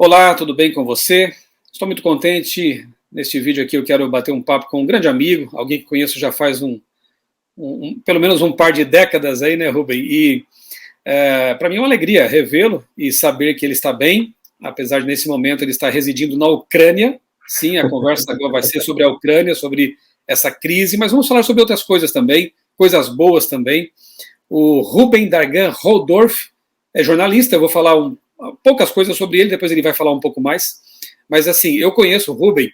Olá, tudo bem com você? Estou muito contente. Neste vídeo aqui eu quero bater um papo com um grande amigo, alguém que conheço já faz pelo menos um par de décadas aí, né, Rubem? E para mim é uma alegria revê-lo e saber que ele está bem, apesar de nesse momento ele estar residindo na Ucrânia. Sim, a conversa agora vai ser sobre a Ucrânia, sobre essa crise, mas vamos falar sobre outras coisas também, coisas boas também. O Rubem Dargan Holdorf é jornalista, eu vou falar poucas coisas sobre ele, depois ele vai falar um pouco mais. Mas assim, eu conheço o Rubem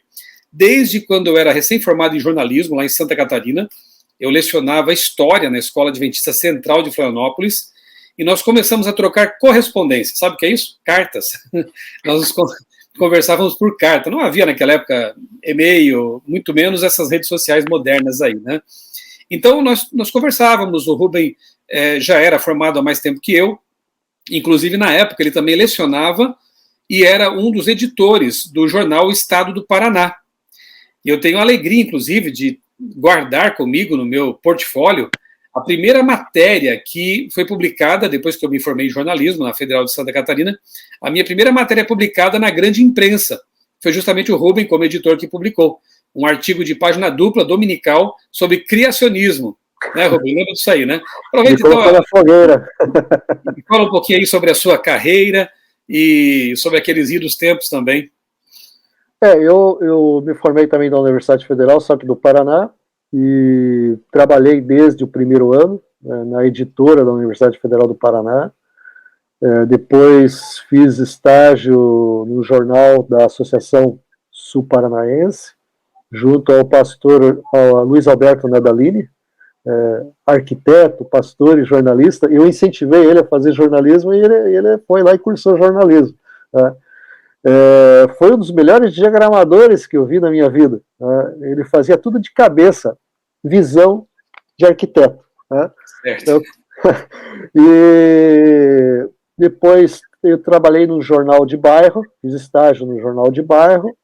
desde quando eu era recém-formado em jornalismo, lá em Santa Catarina. Eu lecionava História na Escola Adventista Central de Florianópolis, e nós começamos a trocar correspondência. Sabe o que é isso? Cartas. Nós conversávamos por carta. Não havia naquela época e-mail, muito menos essas redes sociais modernas aí, né? Então nós conversávamos, o Rubem já era formado há mais tempo que eu, inclusive na época ele também lecionava e era um dos editores do jornal Estado do Paraná. E eu tenho a alegria, inclusive, de guardar comigo no meu portfólio a primeira matéria que foi publicada, depois que eu me formei em jornalismo na Federal de Santa Catarina, a minha primeira matéria publicada na grande imprensa. Foi justamente o Rubem, como editor, que publicou um artigo de página dupla dominical sobre criacionismo. Né, Rubem? Lembra disso aí, né? Aproveita então, na fogueira. Fala um pouquinho aí sobre a sua carreira e sobre aqueles idos tempos também. Eu me formei também da Universidade Federal, só que do Paraná, e trabalhei desde o primeiro ano na editora da Universidade Federal do Paraná. Depois fiz estágio no jornal da Associação Sul Paranaense, junto ao pastor Luiz Alberto Nadalini, arquiteto, pastor e jornalista. Eu incentivei ele a fazer jornalismo e ele foi lá e cursou jornalismo. Foi um dos melhores diagramadores que eu vi na minha vida. Ele fazia tudo de cabeça, visão de arquiteto. Certo. E depois eu trabalhei no jornal de bairro, fiz estágio no jornal de bairro,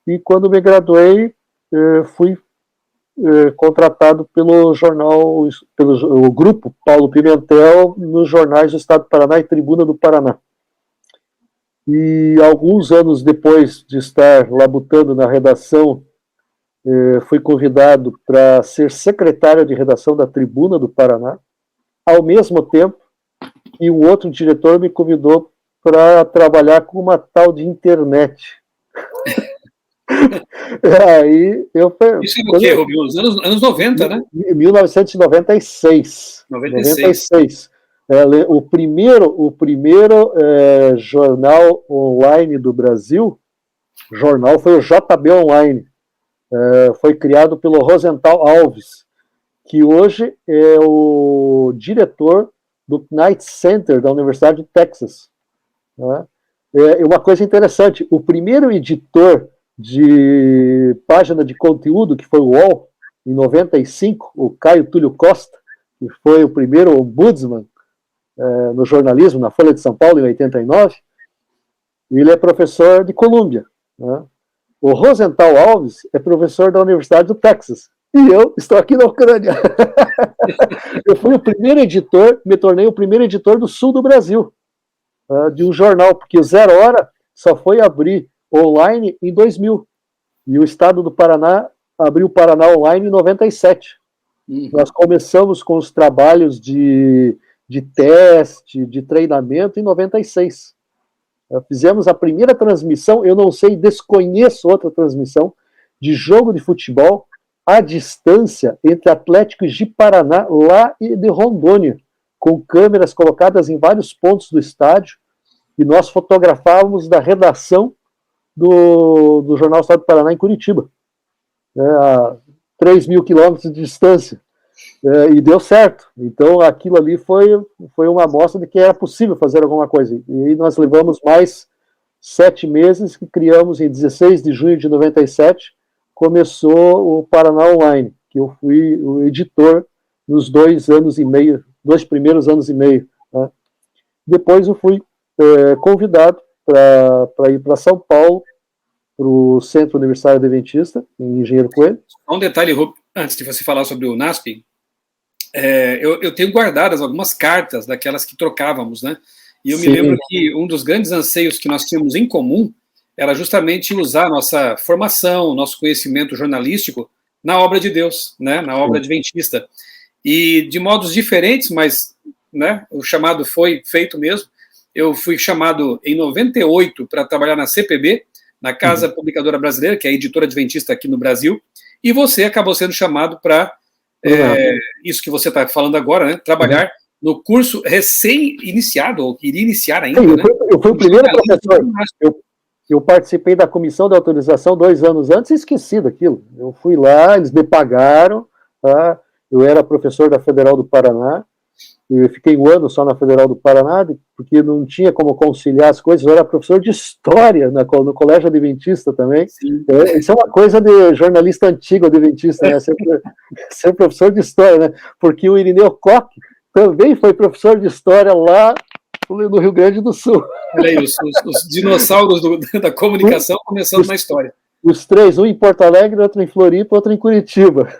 e quando me graduei, fui contratado pelo jornal, pelo grupo Paulo Pimentel, nos jornais do Estado do Paraná e Tribuna do Paraná. E alguns anos depois de estar labutando na redação, fui convidado para ser secretário de redação da Tribuna do Paraná, ao mesmo tempo, e um outro diretor me convidou para trabalhar com uma tal de internet. Aí Isso é o quê, Rubinho? Os anos 90, né? 1996. 96. O primeiro jornal online do Brasil, foi o JB Online. Foi criado pelo Rosenthal Alves, que hoje é o diretor do Knight Center da Universidade de Texas. Uma coisa interessante, o primeiro editor de página de conteúdo, que foi o UOL, em 95, o Caio Túlio Costa, que foi o primeiro ombudsman no jornalismo, na Folha de São Paulo, em 89, ele é professor de Colômbia. O Rosenthal Alves é professor da Universidade do Texas. E eu estou aqui na Ucrânia. Eu fui o primeiro editor, me tornei o primeiro editor do sul do Brasil, de um jornal, porque o Zero Hora só foi abrir online em 2000. E o Estado do Paraná abriu o Paraná Online em 97. Nós começamos com os trabalhos de teste, de treinamento em 96. Fizemos a primeira transmissão, eu não sei, desconheço outra transmissão, de jogo de futebol à distância entre Atlético e Ji-Paraná, lá de Rondônia, com câmeras colocadas em vários pontos do estádio, e nós fotografávamos da redação do Jornal Estado do Paraná em Curitiba, a 3.000 quilômetros de distância. E deu certo. Então aquilo ali foi uma amostra de que era possível fazer alguma coisa. E aí nós levamos mais 7 meses, que criamos em 16 de junho de 97, começou o Paraná Online, que eu fui o editor nos 2 primeiros anos e meio. Depois eu fui convidado para ir para São Paulo, para o Centro Universitário Adventista, em Engenheiro Coelho. Um detalhe, antes de você falar sobre o NASP, eu tenho guardadas algumas cartas daquelas que trocávamos, né? E eu me lembro que um dos grandes anseios que nós tínhamos em comum era justamente usar nossa formação, nosso conhecimento jornalístico na obra de Deus, né, na obra adventista. E de modos diferentes, mas, né, o chamado foi feito mesmo. Eu fui chamado em 98 para trabalhar na CPB, na Casa Publicadora Brasileira, que é a editora adventista aqui no Brasil, e você acabou sendo chamado para isso que você está falando agora, né, trabalhar no curso recém-iniciado, ou que iria iniciar ainda. Sim, né, eu fui o primeiro professor. Eu participei da comissão de autorização 2 anos antes e esqueci daquilo. Eu fui lá, eles me pagaram, tá? Eu era professor da Federal do Paraná, eu fiquei 1 ano só na Federal do Paraná, porque não tinha como conciliar as coisas. Eu era professor de História no Colégio Adventista também. Isso é uma coisa de jornalista antigo adventista, né? Ser professor de História, né? Porque o Irineu Koch também foi professor de História lá no Rio Grande do Sul. Olha aí, os dinossauros da comunicação começando na história. Os 3, um em Porto Alegre, outro em Floripa, outro em Curitiba.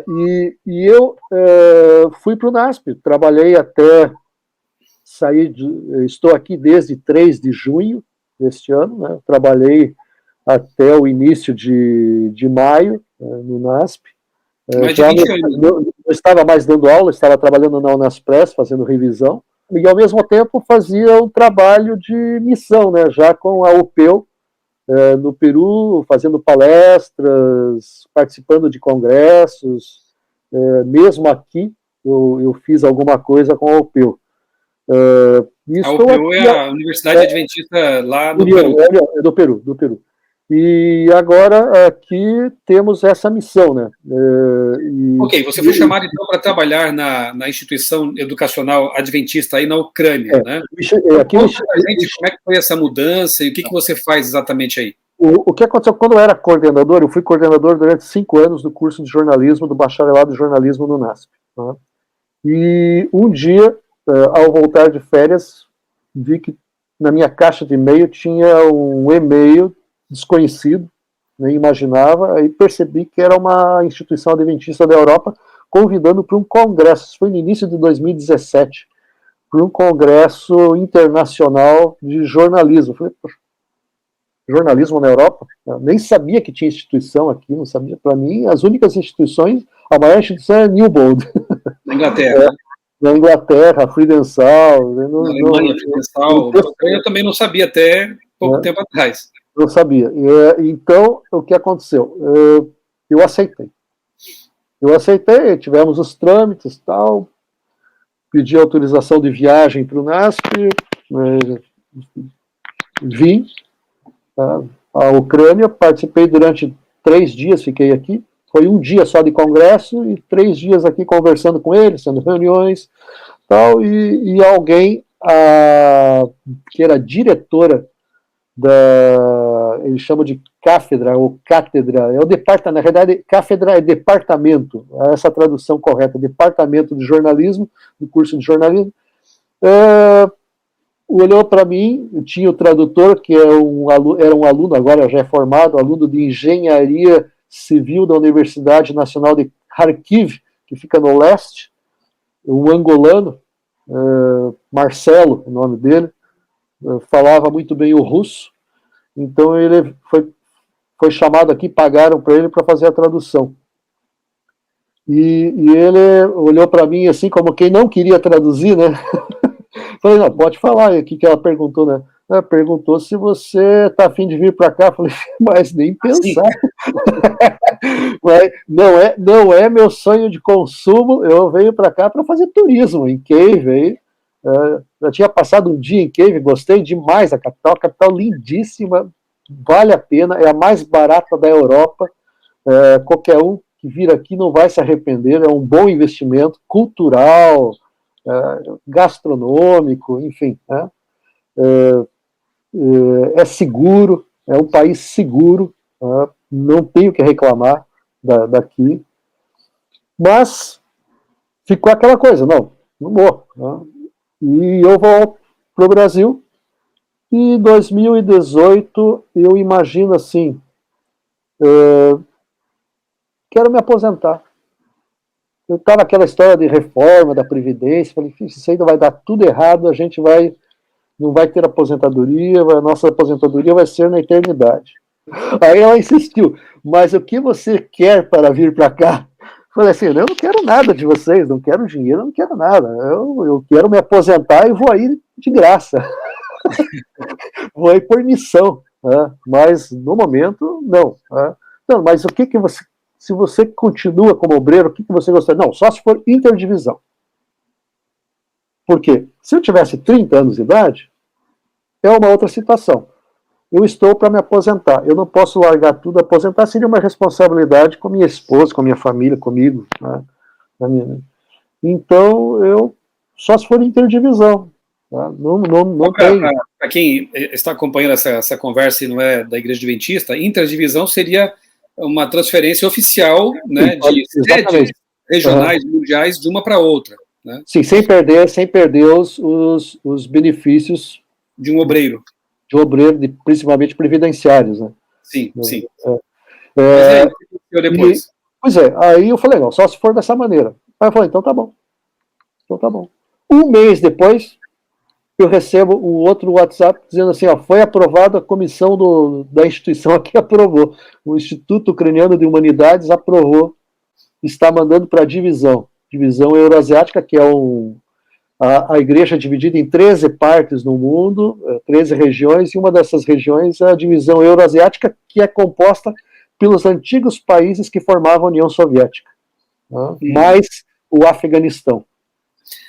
E eu fui para o NASP, trabalhei até sair, estou aqui desde 3 de junho deste ano, né? Trabalhei até o início de maio no NASP. Já não estava mais dando aula, estava trabalhando na Unaspress, fazendo revisão, e ao mesmo tempo fazia um trabalho de missão, né, já com a UPEU, no Peru, fazendo palestras, participando de congressos, mesmo aqui eu fiz alguma coisa com a UPEU. A UPEU é a Universidade Adventista lá no Peru. É do Peru. E agora aqui temos essa missão, né? Ok, você foi chamado então para trabalhar na instituição educacional adventista aí na Ucrânia, né? Conta pra gente como é que foi essa mudança e o que você faz exatamente aí. O que aconteceu quando eu era coordenador, eu fui coordenador durante 5 anos do curso de jornalismo, do bacharelado de jornalismo no NASP. Né? E um dia, ao voltar de férias, vi que na minha caixa de e-mail tinha um e-mail desconhecido, nem imaginava, aí percebi que era uma instituição adventista da Europa convidando para um congresso, isso foi no início de 2017, para um congresso internacional de jornalismo. Eu falei, poxa, jornalismo na Europa? Eu nem sabia que tinha instituição aqui, não sabia. Para mim, as únicas instituições, a maior instituição é Newbold. Na Inglaterra. Na Inglaterra, Friedenthal. Na Alemanha, Friedenthal. Eu também não sabia até pouco tempo atrás. Eu sabia. Então, o que aconteceu? Eu aceitei. Tivemos os trâmites, tal, pedi autorização de viagem para o NASP, vim à Ucrânia, participei durante 3 dias, fiquei aqui. Foi 1 dia só de congresso e 3 dias aqui conversando com eles, sendo reuniões, tal, e alguém que era diretora eles chamam de cátedra ou cátedra, é o departamento, na verdade, cátedra é departamento, essa tradução correta, departamento de jornalismo, do curso de jornalismo, olhou para mim, tinha o tradutor, que era um aluno, agora já é formado, aluno de engenharia civil da Universidade Nacional de Kharkiv, que fica no leste, um angolano, Marcelo, o nome dele, falava muito bem o russo, então ele foi chamado aqui, pagaram para ele para fazer a tradução. E ele olhou para mim assim, como quem não queria traduzir, né? Falei, não, pode falar. E o que ela perguntou, né? Ela perguntou se você está a fim de vir para cá. Falei, mas nem pensar. Mas não é meu sonho de consumo. Eu venho para cá para fazer turismo em Kiev. Aí. Já tinha passado um dia em Kiev, gostei demais da capital lindíssima, vale a pena, é a mais barata da Europa. Qualquer um que vir aqui não vai se arrepender, é um bom investimento cultural, gastronômico, enfim, né? É seguro, é um país seguro, não tenho que reclamar daqui, mas ficou aquela coisa, não morro, né? E eu volto para o Brasil, e em 2018 eu imagino assim, quero me aposentar. estava aquela história de reforma da Previdência, falei, isso aí vai dar tudo errado, a gente não vai ter aposentadoria, a nossa aposentadoria vai ser na eternidade. Aí ela insistiu, mas o que você quer para vir para cá? Falei assim, eu não quero nada de vocês, não quero dinheiro, não quero nada. Eu quero me aposentar e vou aí de graça. Vou aí por missão. Né? Mas, no momento, não. Né? Não, mas o que você... Se você continua como obreiro, o que você gostaria? Não, só se for interdivisão. Por quê? Se eu tivesse 30 anos de idade, é uma outra situação. Eu estou para me aposentar. Eu não posso largar tudo. Aposentar seria uma responsabilidade com minha esposa, com minha família, comigo. Né? Então, só se for interdivisão. Tá? Não tem. Para quem está acompanhando essa conversa e não é da Igreja Adventista, interdivisão seria uma transferência oficial, né, de sedes regionais, mundiais, de uma para outra. Né? Sim, sem perder os benefícios de um obreiro. De obreiro, principalmente previdenciários, né? Sim, sim. Depois. Pois é, aí eu falei, não, só se for dessa maneira. Aí eu falei, então tá bom. Então tá bom. Um mês depois, eu recebo o outro WhatsApp dizendo assim, ó, foi aprovado, a comissão da instituição aqui aprovou. O Instituto Ucraniano de Humanidades aprovou, está mandando para a divisão Euroasiática, que é a igreja é dividida em 13 partes no mundo, 13 regiões, e uma dessas regiões é a divisão Euroasiática, que é composta pelos antigos países que formavam a União Soviética, né? Mais o Afeganistão.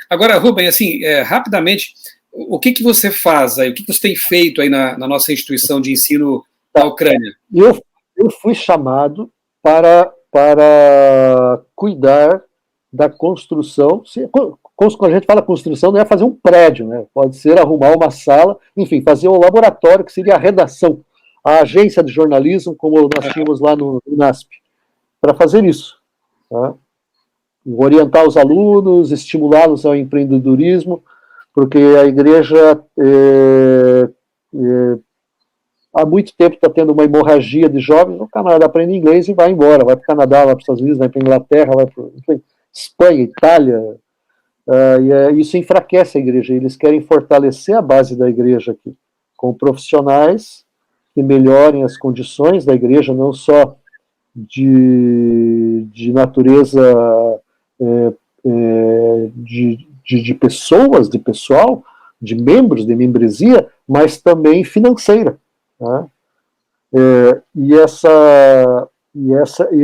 Agora, Rubem, assim, rapidamente, o que você faz aí, o que você tem feito aí na nossa instituição de ensino da Ucrânia? Eu fui chamado para cuidar da construção. Quando a gente fala construção, não é fazer um prédio, né? Pode ser arrumar uma sala, enfim, fazer um laboratório, que seria a redação, a agência de jornalismo, como nós tínhamos lá no NASP, para fazer isso. Tá? Orientar os alunos, estimulá-los ao empreendedorismo, porque a igreja há muito tempo está tendo uma hemorragia de jovens, o Canadá aprende inglês e vai embora, vai para o Canadá, vai para os Estados Unidos, vai para a Inglaterra, vai para Espanha, Itália, isso enfraquece a igreja. Eles querem fortalecer a base da igreja aqui, com profissionais que melhorem as condições da igreja, não só de natureza de pessoas, de pessoal, de membros, de membresia, mas também financeira. Né?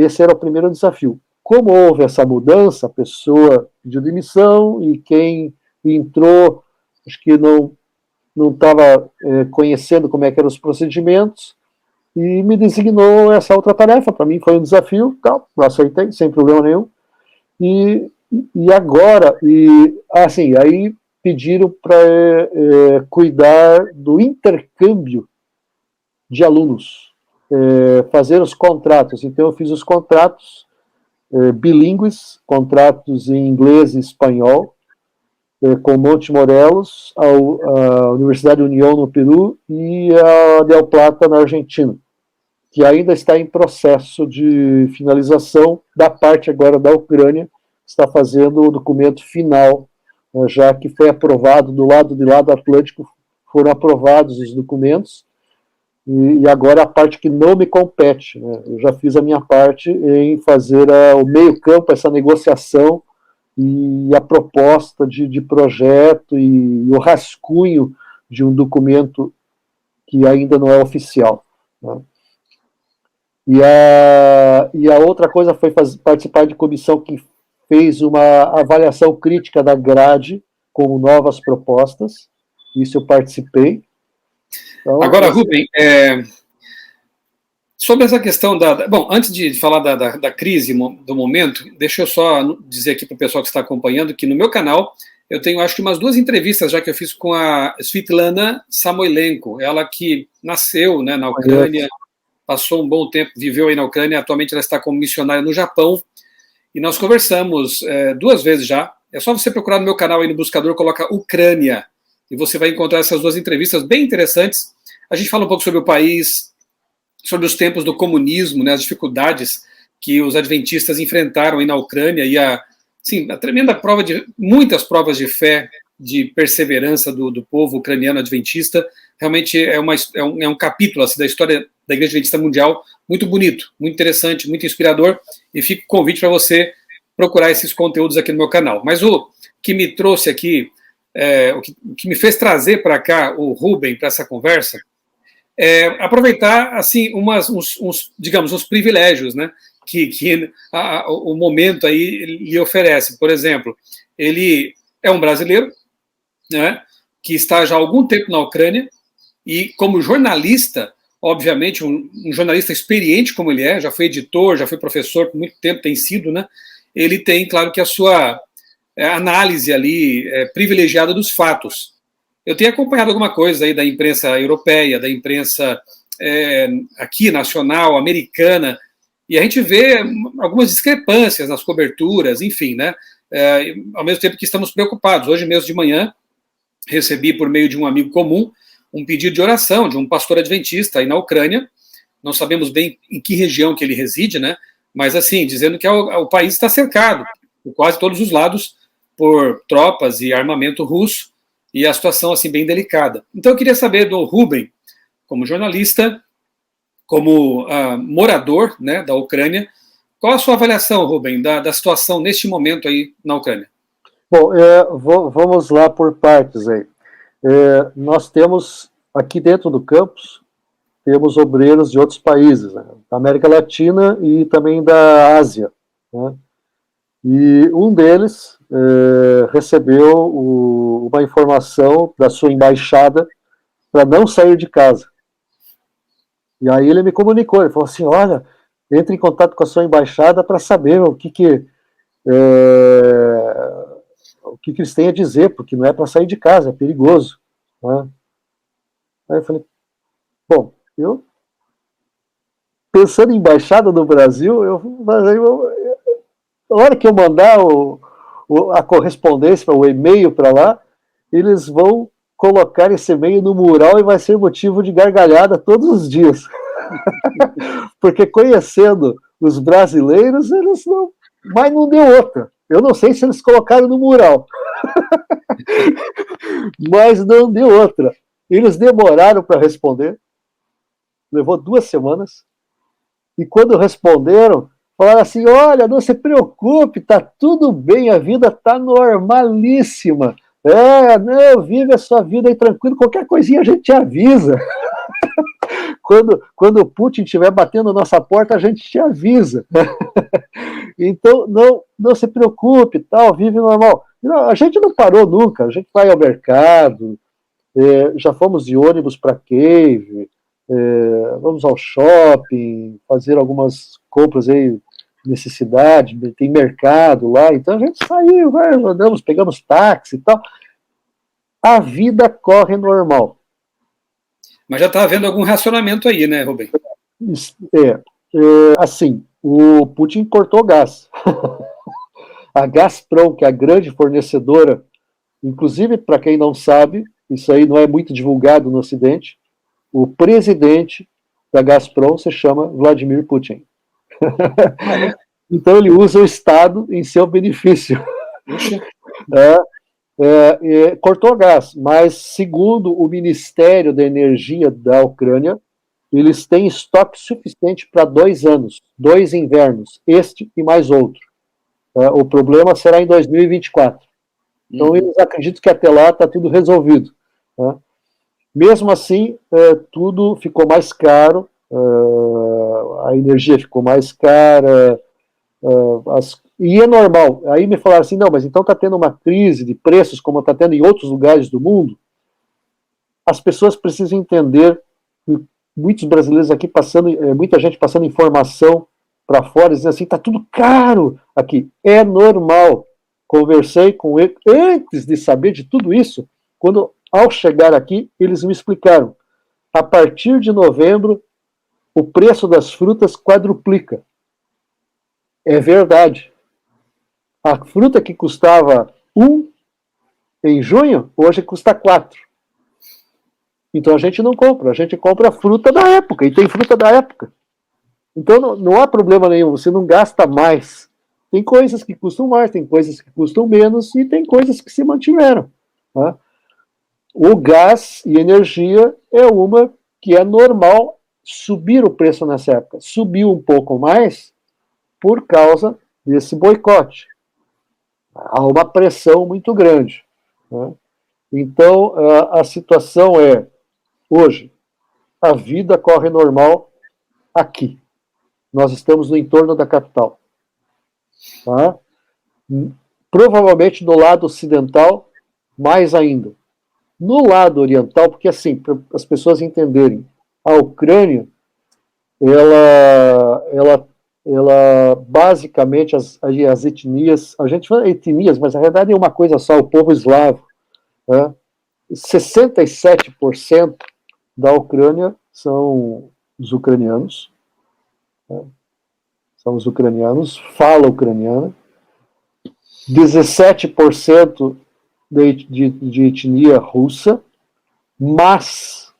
Esse era o primeiro desafio. Como houve essa mudança, a pessoa pediu demissão e quem entrou, acho que não estava conhecendo como é que eram os procedimentos e me designou essa outra tarefa. Para mim foi um desafio, tal, eu aceitei, sem problema nenhum. E agora, aí pediram para cuidar do intercâmbio de alunos, fazer os contratos. Então eu fiz os contratos bilíngues, contratos em inglês e espanhol, com Monte Morelos, a Universidade União no Peru e a Del Plata na Argentina, que ainda está em processo de finalização da parte agora da Ucrânia, está fazendo o documento final, já que foi aprovado do lado de lá do Atlântico, foram aprovados os documentos, e agora a parte que não me compete, né? Eu já fiz a minha parte em fazer o meio-campo, essa negociação e a proposta de projeto e o rascunho de um documento que ainda não é oficial. Né? E a outra coisa foi participar de comissão que fez uma avaliação crítica da grade com novas propostas. Isso eu participei. Então, agora, Rubem, sobre essa questão Bom, antes de falar da crise do momento, deixa eu só dizer aqui para o pessoal que está acompanhando que no meu canal eu tenho, acho que umas 2 entrevistas já que eu fiz com a Svitlana Samoilenko, ela que nasceu, né, na Ucrânia, passou um bom tempo, viveu aí na Ucrânia, atualmente ela está como missionária no Japão, e nós conversamos 2 vezes já. É só você procurar no meu canal aí no buscador, coloca Ucrânia, e você vai encontrar essas 2 entrevistas bem interessantes. A gente fala um pouco sobre o país, sobre os tempos do comunismo, né, as dificuldades que os adventistas enfrentaram aí na Ucrânia e sim, a tremenda prova muitas provas de fé, de perseverança do povo ucraniano adventista. Realmente é um capítulo assim, da história da Igreja Adventista Mundial muito bonito, muito interessante, muito inspirador, e fica o convite para você procurar esses conteúdos aqui no meu canal. Mas o que me trouxe aqui, o que me fez trazer para cá o Rubem para essa conversa, aproveitar assim digamos, uns privilégios, né, que o momento aí lhe oferece. Por exemplo, ele é um brasileiro, né, que está já há algum tempo na Ucrânia, e como jornalista, obviamente, um jornalista experiente como ele já foi editor, já foi professor por muito tempo, tem sido, né, ele tem, claro, que a sua análise ali privilegiada dos fatos. Eu tenho acompanhado alguma coisa aí da imprensa europeia, da imprensa aqui nacional, americana, e a gente vê algumas discrepâncias nas coberturas, enfim, né? Ao mesmo tempo que estamos preocupados. Hoje mesmo de manhã, recebi por meio de um amigo comum um pedido de oração de um pastor adventista aí na Ucrânia. Não sabemos bem em que região que ele reside, né? Mas assim, dizendo que o país está cercado, por quase todos os lados, por tropas e armamento russo, e a situação assim bem delicada. Então eu queria saber do Rubem, como jornalista, como morador, né, da Ucrânia, qual a sua avaliação, Rubem, da situação neste momento aí na Ucrânia? Bom, vamos lá por partes aí. Nós temos aqui dentro do campus, temos obreiros de outros países, né, da América Latina e também da Ásia, né? E um deles recebeu uma informação da sua embaixada para não sair de casa. E aí ele me comunicou, ele falou assim, olha, entre em contato com a sua embaixada para saber o que eles têm a dizer, porque não é para sair de casa, é perigoso, né? Aí eu falei, bom, eu pensando em embaixada no Brasil, a hora que eu mandar a correspondência, o e-mail para lá, eles vão colocar esse e-mail no mural e vai ser motivo de gargalhada todos os dias. Porque conhecendo os brasileiros, eles não. Mas não deu outra. Eu não sei se eles colocaram no mural. Mas não deu outra. Eles demoraram para responder. Levou 2 semanas. E quando responderam, falaram assim, olha, não se preocupe, tá tudo bem, a vida tá normalíssima. Não, vive a sua vida aí tranquilo, qualquer coisinha a gente te avisa. Quando o Putin estiver batendo na nossa porta, a gente te avisa. Então, não se preocupe, tal, vive normal. Não, a gente não parou nunca, a gente vai ao mercado, já fomos de ônibus para Kiev, vamos ao shopping, fazer algumas compras aí, necessidade, tem mercado lá, então a gente saiu, andamos, pegamos táxi e tal. A vida corre normal. Mas já está havendo algum racionamento aí, né, Rubem? Assim, o Putin cortou gás. A Gazprom, que é a grande fornecedora, inclusive, para quem não sabe, isso aí não é muito divulgado no Ocidente, o presidente da Gazprom se chama Vladimir Putin. Então ele usa o Estado em seu benefício. Cortou gás, mas segundo o Ministério da Energia da Ucrânia, eles têm estoque suficiente para 2 anos, 2 invernos, este e mais outro. O problema será em 2024. Então eles acreditam que até lá está tudo resolvido. Mesmo assim, tudo ficou mais caro, a energia ficou mais cara, e é normal. Aí me falaram assim, não, mas então está tendo uma crise de preços como está tendo em outros lugares do mundo. As pessoas precisam entender, muitos brasileiros aqui passando, muita gente passando informação para fora, dizendo assim, está tudo caro aqui. É normal. Conversei com ele, antes de saber de tudo isso, ao chegar aqui, eles me explicaram, a partir de novembro, o preço das frutas quadruplica. É verdade. A fruta que custava 1 em junho, hoje custa 4. Então a gente não compra, a gente compra a fruta da época, e tem fruta da época. Então não há problema nenhum, você não gasta mais. Tem coisas que custam mais, tem coisas que custam menos e tem coisas que se mantiveram. Tá? O gás e energia é uma que é normal subir o preço nessa época. Subiu um pouco mais por causa desse boicote. Há uma pressão muito grande. Né? Então, a situação é, hoje, a vida corre normal aqui. Nós estamos no entorno da capital. Tá? Provavelmente no lado ocidental, mais ainda. No lado oriental, porque assim, para as pessoas entenderem, a Ucrânia, ela basicamente, as etnias, a gente fala etnias, mas na verdade é uma coisa só, o povo eslavo. Né? 67% da Ucrânia são os ucranianos. Né? São os ucranianos, fala ucraniana. 17% de etnia russa, mas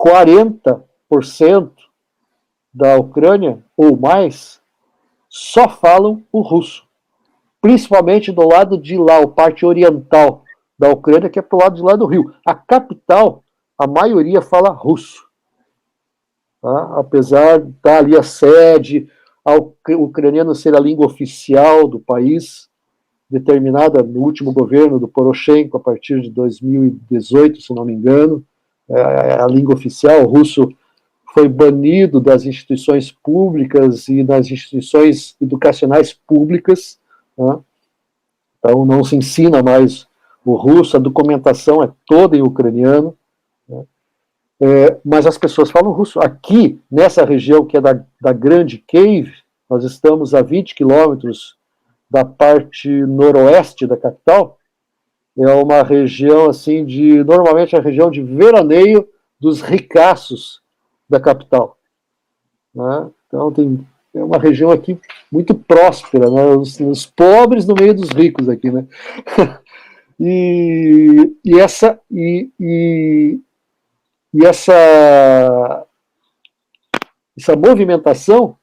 40% da Ucrânia, ou mais, só falam o russo. Principalmente do lado de lá, a parte oriental da Ucrânia, que é pro lado de lá do rio. A capital, a maioria fala russo. Tá? Apesar de estar ali a sede, o ucraniano ser a língua oficial do país, determinada no último governo do Poroshenko, a partir de 2018, se não me engano, a língua oficial. O russo foi banido das instituições públicas e das instituições educacionais públicas. Né? Então não se ensina mais o russo, a documentação é toda em ucraniano. Né? Mas as pessoas falam russo. Aqui, nessa região que é da Grande Cave, nós estamos a 20 quilômetros da parte noroeste da capital. É uma região assim normalmente a região de veraneio dos ricaços da capital. Né? Então é uma região aqui muito próspera, né? Os pobres no meio dos ricos aqui, né? essa movimentação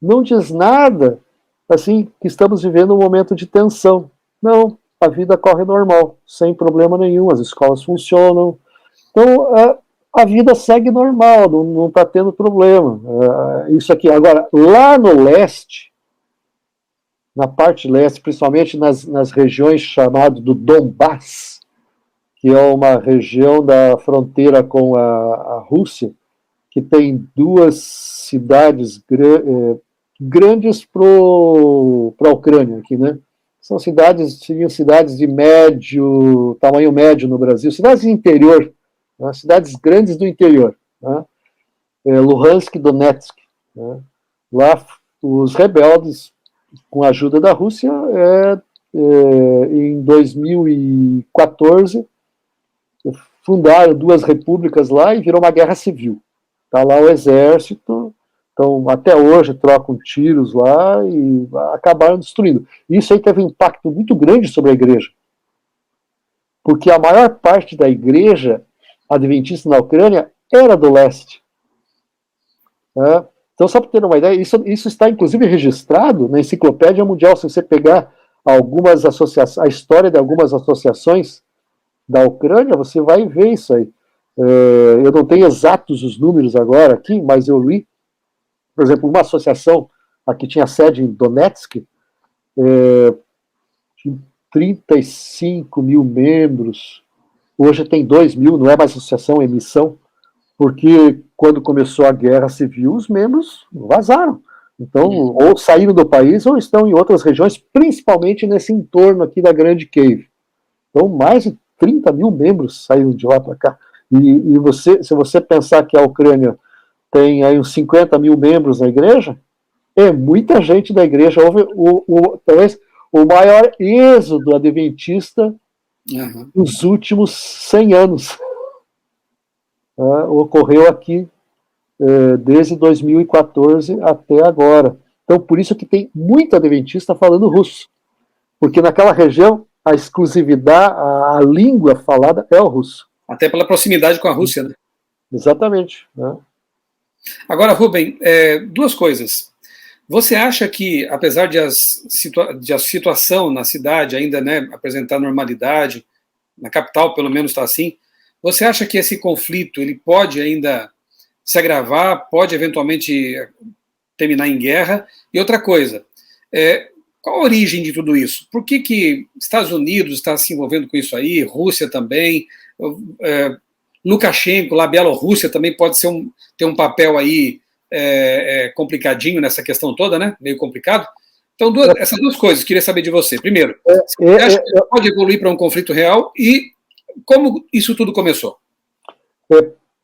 não diz nada assim que estamos vivendo um momento de tensão. Não, a vida corre normal, sem problema nenhum, as escolas funcionam. Então, a vida segue normal, não está tendo problema. Isso aqui. Agora, lá no leste, na parte leste, principalmente nas regiões chamadas do Donbass, que é uma região da fronteira com a Rússia, que tem duas cidades grandes para a Ucrânia aqui, né? Seriam cidades de tamanho médio no Brasil, cidades de interior, né? Cidades grandes do interior, né? Luhansk e Donetsk. Né? Lá, os rebeldes, com a ajuda da Rússia, em 2014, fundaram duas repúblicas lá e virou uma guerra civil. Está lá o exército. Então, até hoje, trocam tiros lá e acabaram destruindo. Isso aí teve um impacto muito grande sobre a igreja. Porque a maior parte da igreja adventista na Ucrânia era do leste. Né? Então, só para ter uma ideia, isso está inclusive registrado na Enciclopédia Mundial. Se você pegar algumas associações, a história de algumas associações da Ucrânia, você vai ver isso aí. Eu não tenho exatos os números agora aqui, mas eu li. Por exemplo, uma associação aqui tinha sede em Donetsk, tinha 35 mil membros, hoje tem 2 mil, não é mais associação, é missão, porque quando começou a guerra civil, os membros vazaram. Então, ou saíram do país, ou estão em outras regiões, principalmente nesse entorno aqui da Grande Cave. Então, mais de 30 mil membros saíram de lá para cá. E se você pensar que a Ucrânia tem aí uns 50 mil membros na igreja, é muita gente da igreja. Houve talvez o maior êxodo adventista nos últimos 100 anos. Ocorreu aqui desde 2014 até agora. Então, por isso que tem muito adventista falando russo. Porque naquela região, a exclusividade, a língua falada é o russo. Até pela proximidade com a Rússia, né? Exatamente. Né? Agora, Rubem, duas coisas. Você acha que, apesar de a situação na cidade ainda, né, apresentar normalidade, na capital pelo menos está assim, você acha que esse conflito ele pode ainda se agravar, pode eventualmente terminar em guerra? E outra coisa, qual a origem de tudo isso? Por que Estados Unidos está se envolvendo com isso aí, Rússia também, Lukashenko, lá, Bielorrússia também pode ter um papel aí complicadinho nessa questão toda, né? Meio complicado. Então, essas duas coisas, queria saber de você. Primeiro, você acha que pode evoluir para um conflito real e como isso tudo começou?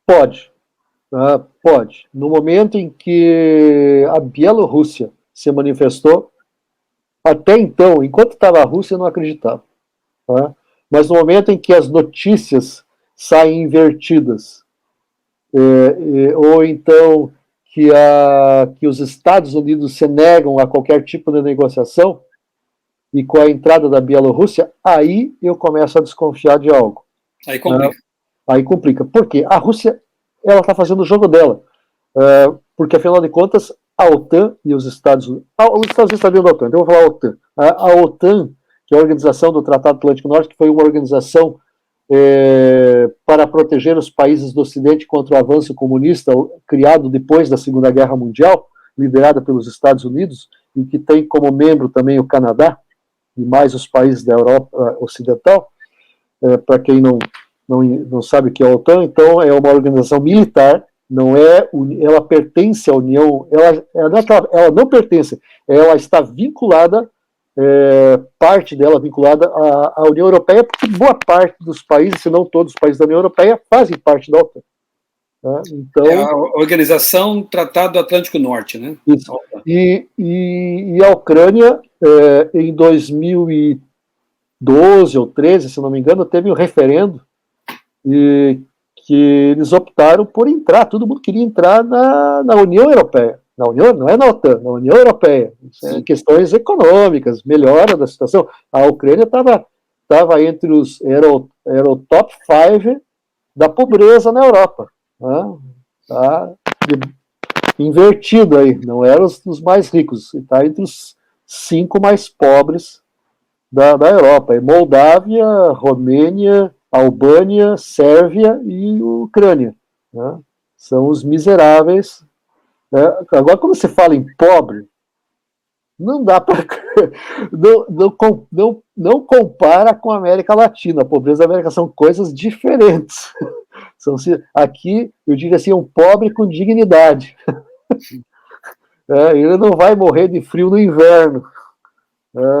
Pode. Pode. No momento em que a Bielorrússia se manifestou, até então, enquanto estava a Rússia, eu não acreditava. Tá? Mas no momento em que as notícias saem invertidas, ou então que os Estados Unidos se negam a qualquer tipo de negociação, e com a entrada da Bielorrússia, aí eu começo a desconfiar de algo. Aí complica. Aí complica. Por quê? A Rússia ela está fazendo o jogo dela. Porque, afinal de contas, a OTAN e os Estados Unidos... Os Estados Unidos estão dentro da OTAN, então eu vou falar a OTAN. A OTAN, que é a Organização do Tratado Atlântico Norte, que foi uma organização para proteger os países do Ocidente contra o avanço comunista, criado depois da Segunda Guerra Mundial, liderada pelos Estados Unidos, e que tem como membro também o Canadá, e mais os países da Europa Ocidental, para quem não sabe o que é a OTAN, então é uma organização militar, ela pertence à União, ela não pertence, ela está vinculada, parte dela vinculada à União Europeia, porque boa parte dos países, se não todos os países da União Europeia, fazem parte da OTAN. Né? Então, é a Organização Tratado Atlântico Norte, né? Isso. E a Ucrânia, em 2012 ou 13, se não me engano, teve um referendo que eles optaram por entrar, todo mundo queria entrar na União Europeia. Não é na OTAN, na União Europeia. Questões econômicas, melhora da situação. A Ucrânia estava entre era o top 5 da pobreza na Europa. Né? Tá invertido aí, não eram os mais ricos, está entre os 5 mais pobres da Europa. É Moldávia, Romênia, Albânia, Sérvia e Ucrânia. Né? São os miseráveis. Né? Agora, quando você fala em pobre, não dá para. Não compara com a América Latina. A pobreza da América são coisas diferentes. Aqui, eu diria assim, um pobre com dignidade. Ele não vai morrer de frio no inverno.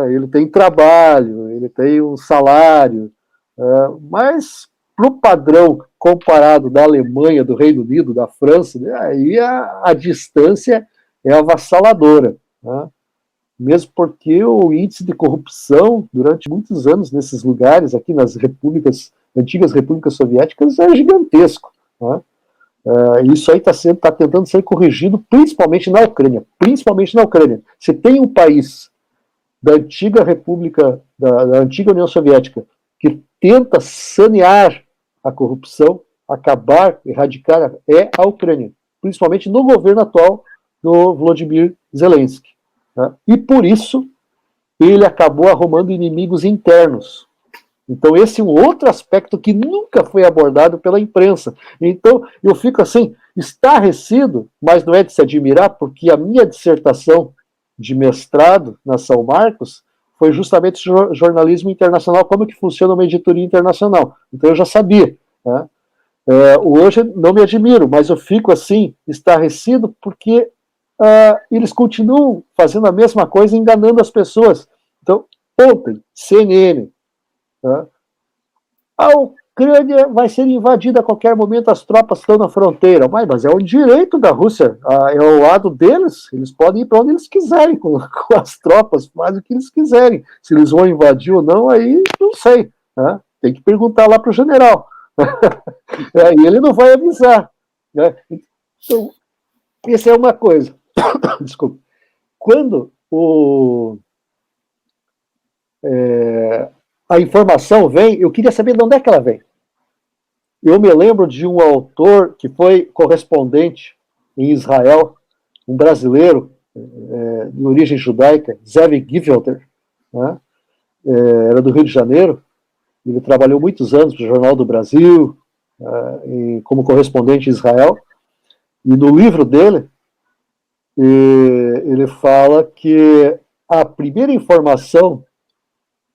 Ele tem trabalho, ele tem um salário. Mas, para o padrão comparado da Alemanha, do Reino Unido, da França, aí a distância é avassaladora. Né? Mesmo porque o índice de corrupção, durante muitos anos nesses lugares, aqui nas antigas repúblicas soviéticas, é gigantesco. Né? Isso aí está tentando ser corrigido, principalmente na Ucrânia. Principalmente na Ucrânia. Se tem um país da antiga república, da antiga União Soviética, que tenta sanear a corrupção, acabar, erradicar, é a Ucrânia. Principalmente no governo atual do Volodymyr Zelensky. Tá? E por isso ele acabou arrumando inimigos internos. Então esse é um outro aspecto que nunca foi abordado pela imprensa. Então eu fico assim, estarrecido, mas não é de se admirar, porque a minha dissertação de mestrado na São Marcos foi justamente jornalismo internacional, como que funciona uma editoria internacional. Então eu já sabia. Né? Hoje não me admiro, mas eu fico assim, estarrecido, porque eles continuam fazendo a mesma coisa, enganando as pessoas. Então, ontem, CNN, a Ucrânia vai ser invadida a qualquer momento, as tropas estão na fronteira. Mas é o direito da Rússia, é o lado deles, eles podem ir para onde eles quiserem com as tropas, fazem o que eles quiserem. Se eles vão invadir ou não, aí não sei. Né? Tem que perguntar lá para o general. E ele não vai avisar. Né? Então, essa é uma coisa. Desculpa. Quando a informação vem, eu queria saber de onde é que ela vem. Eu me lembro de um autor que foi correspondente em Israel, um brasileiro, de origem judaica, Zev Givelter, né? Era do Rio de Janeiro. Ele trabalhou muitos anos para o Jornal do Brasil, como correspondente em Israel. E no livro dele, ele fala que a primeira informação,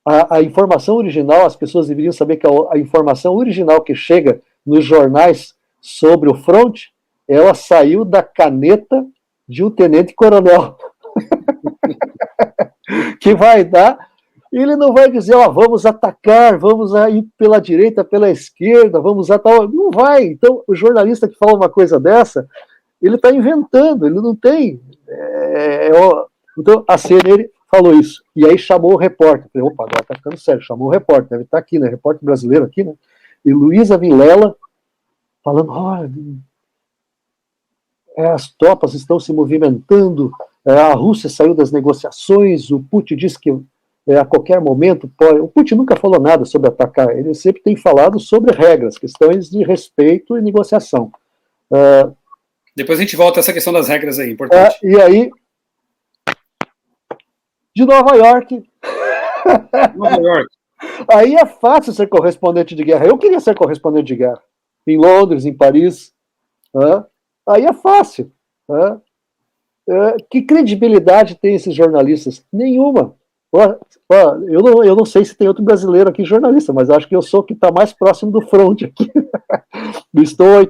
a informação original, as pessoas deveriam saber que a informação original que chega nos jornais sobre o front, ela saiu da caneta de um tenente-coronel. Que vai dar, ele não vai dizer, vamos atacar, vamos ir pela direita, pela esquerda, vamos atacar, não vai. Então, o jornalista que fala uma coisa dessa, ele está inventando, ele não tem. Então, a CNN falou isso, e aí chamou o repórter. Falei, opa, agora está ficando sério, chamou o repórter, deve estar aqui, né? Repórter brasileiro aqui, né? E Luísa Vilela falando, as tropas estão se movimentando, a Rússia saiu das negociações, o Putin disse que a qualquer momento pode... O Putin nunca falou nada sobre atacar, ele sempre tem falado sobre regras, questões de respeito e negociação. Depois a gente volta a essa questão das regras aí, importante. E aí, de Nova York. Nova York. Aí é fácil ser correspondente de guerra. Eu queria ser correspondente de guerra. Em Londres, em Paris. Aí é fácil. Que credibilidade tem esses jornalistas? Nenhuma. Eu não sei se tem outro brasileiro aqui jornalista, mas acho que eu sou o que está mais próximo do front aqui. Estou a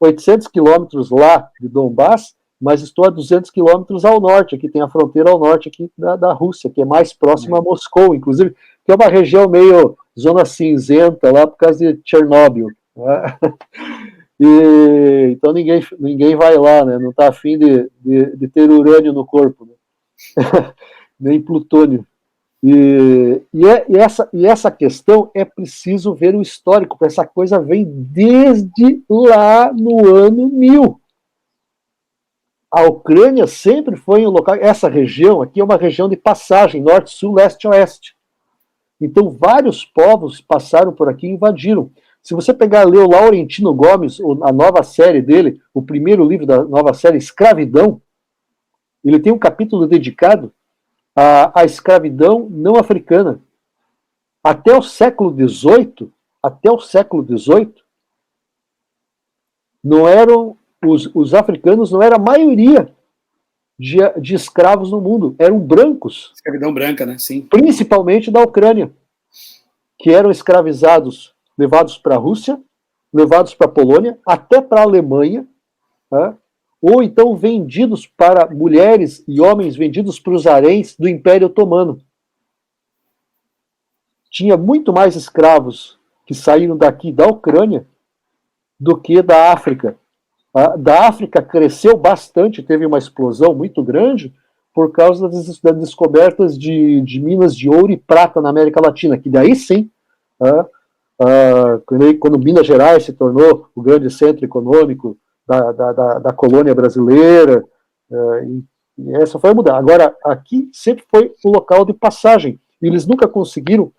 800 quilômetros lá de Donbass, mas estou a 200 quilômetros ao norte. Aqui tem a fronteira ao norte aqui da Rússia, que é mais próxima a Moscou, inclusive, que é uma região meio zona cinzenta lá por causa de Chernobyl. Né? Então ninguém vai lá, né? Não está afim de ter urânio no corpo, né? Nem plutônio. E essa questão é preciso ver o histórico, porque essa coisa vem desde lá no ano 1000. A Ucrânia sempre foi um local. Essa região aqui é uma região de passagem, norte, sul, leste, oeste. Então, vários povos passaram por aqui e invadiram. Se você pegar e ler o Laurentino Gomes, a nova série dele, o primeiro livro da nova série, Escravidão, ele tem um capítulo dedicado à escravidão não africana. Até o século XVIII, não eram os africanos, não era a maioria de escravos no mundo, eram brancos. Escravidão branca, né? Sim. Principalmente da Ucrânia, que eram escravizados, levados para a Rússia, levados para a Polônia, até para a Alemanha, né? Ou então vendidos para mulheres e homens vendidos para os haréns do Império Otomano. Tinha muito mais escravos que saíram daqui da Ucrânia do que da África. Da África cresceu bastante, teve uma explosão muito grande por causa das descobertas de minas de ouro e prata na América Latina, que daí sim, quando Minas Gerais se tornou o grande centro econômico da colônia brasileira, e essa foi a mudança. Agora, aqui sempre foi o local de passagem, e eles nunca conseguiram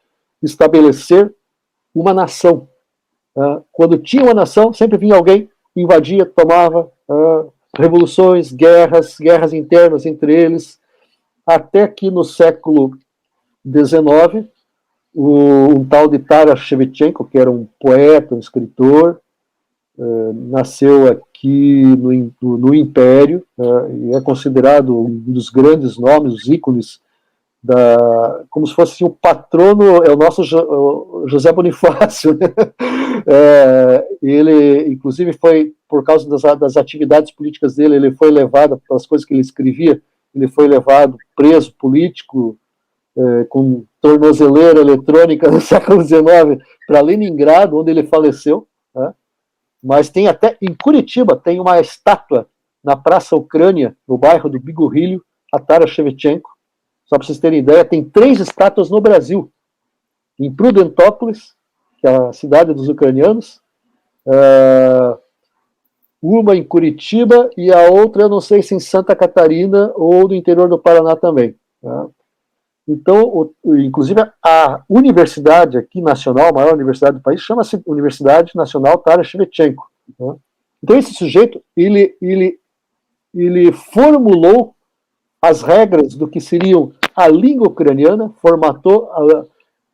estabelecer uma nação. Quando tinha uma nação, sempre vinha alguém, invadia, tomava, revoluções, guerras internas entre eles, até que no século XIX, um tal de Taras Shevchenko, que era um poeta, um escritor, nasceu aqui no Império, e é considerado um dos grandes nomes, os ícones, como se fosse o patrono, é o nosso José Bonifácio, né? Ele, inclusive, foi, por causa das atividades políticas dele, ele foi levado, pelas coisas que ele escrevia, ele foi levado preso político, com tornozeleira eletrônica no século XIX, para Leningrado, onde ele faleceu, né? Mas tem até, em Curitiba, tem uma estátua na Praça Ucrânia, no bairro do Bigorrilho, a Taras Shevchenko. Só para vocês terem ideia, tem 3 estátuas no Brasil. Em Prudentópolis, que é a cidade dos ucranianos, uma em Curitiba e a outra, eu não sei se em Santa Catarina ou no interior do Paraná também. Tá? Então, inclusive, a universidade aqui nacional, a maior universidade do país, chama-se Universidade Nacional Taras Shevchenko. Tá? Então, esse sujeito, ele formulou as regras do que seriam a língua ucraniana, formatou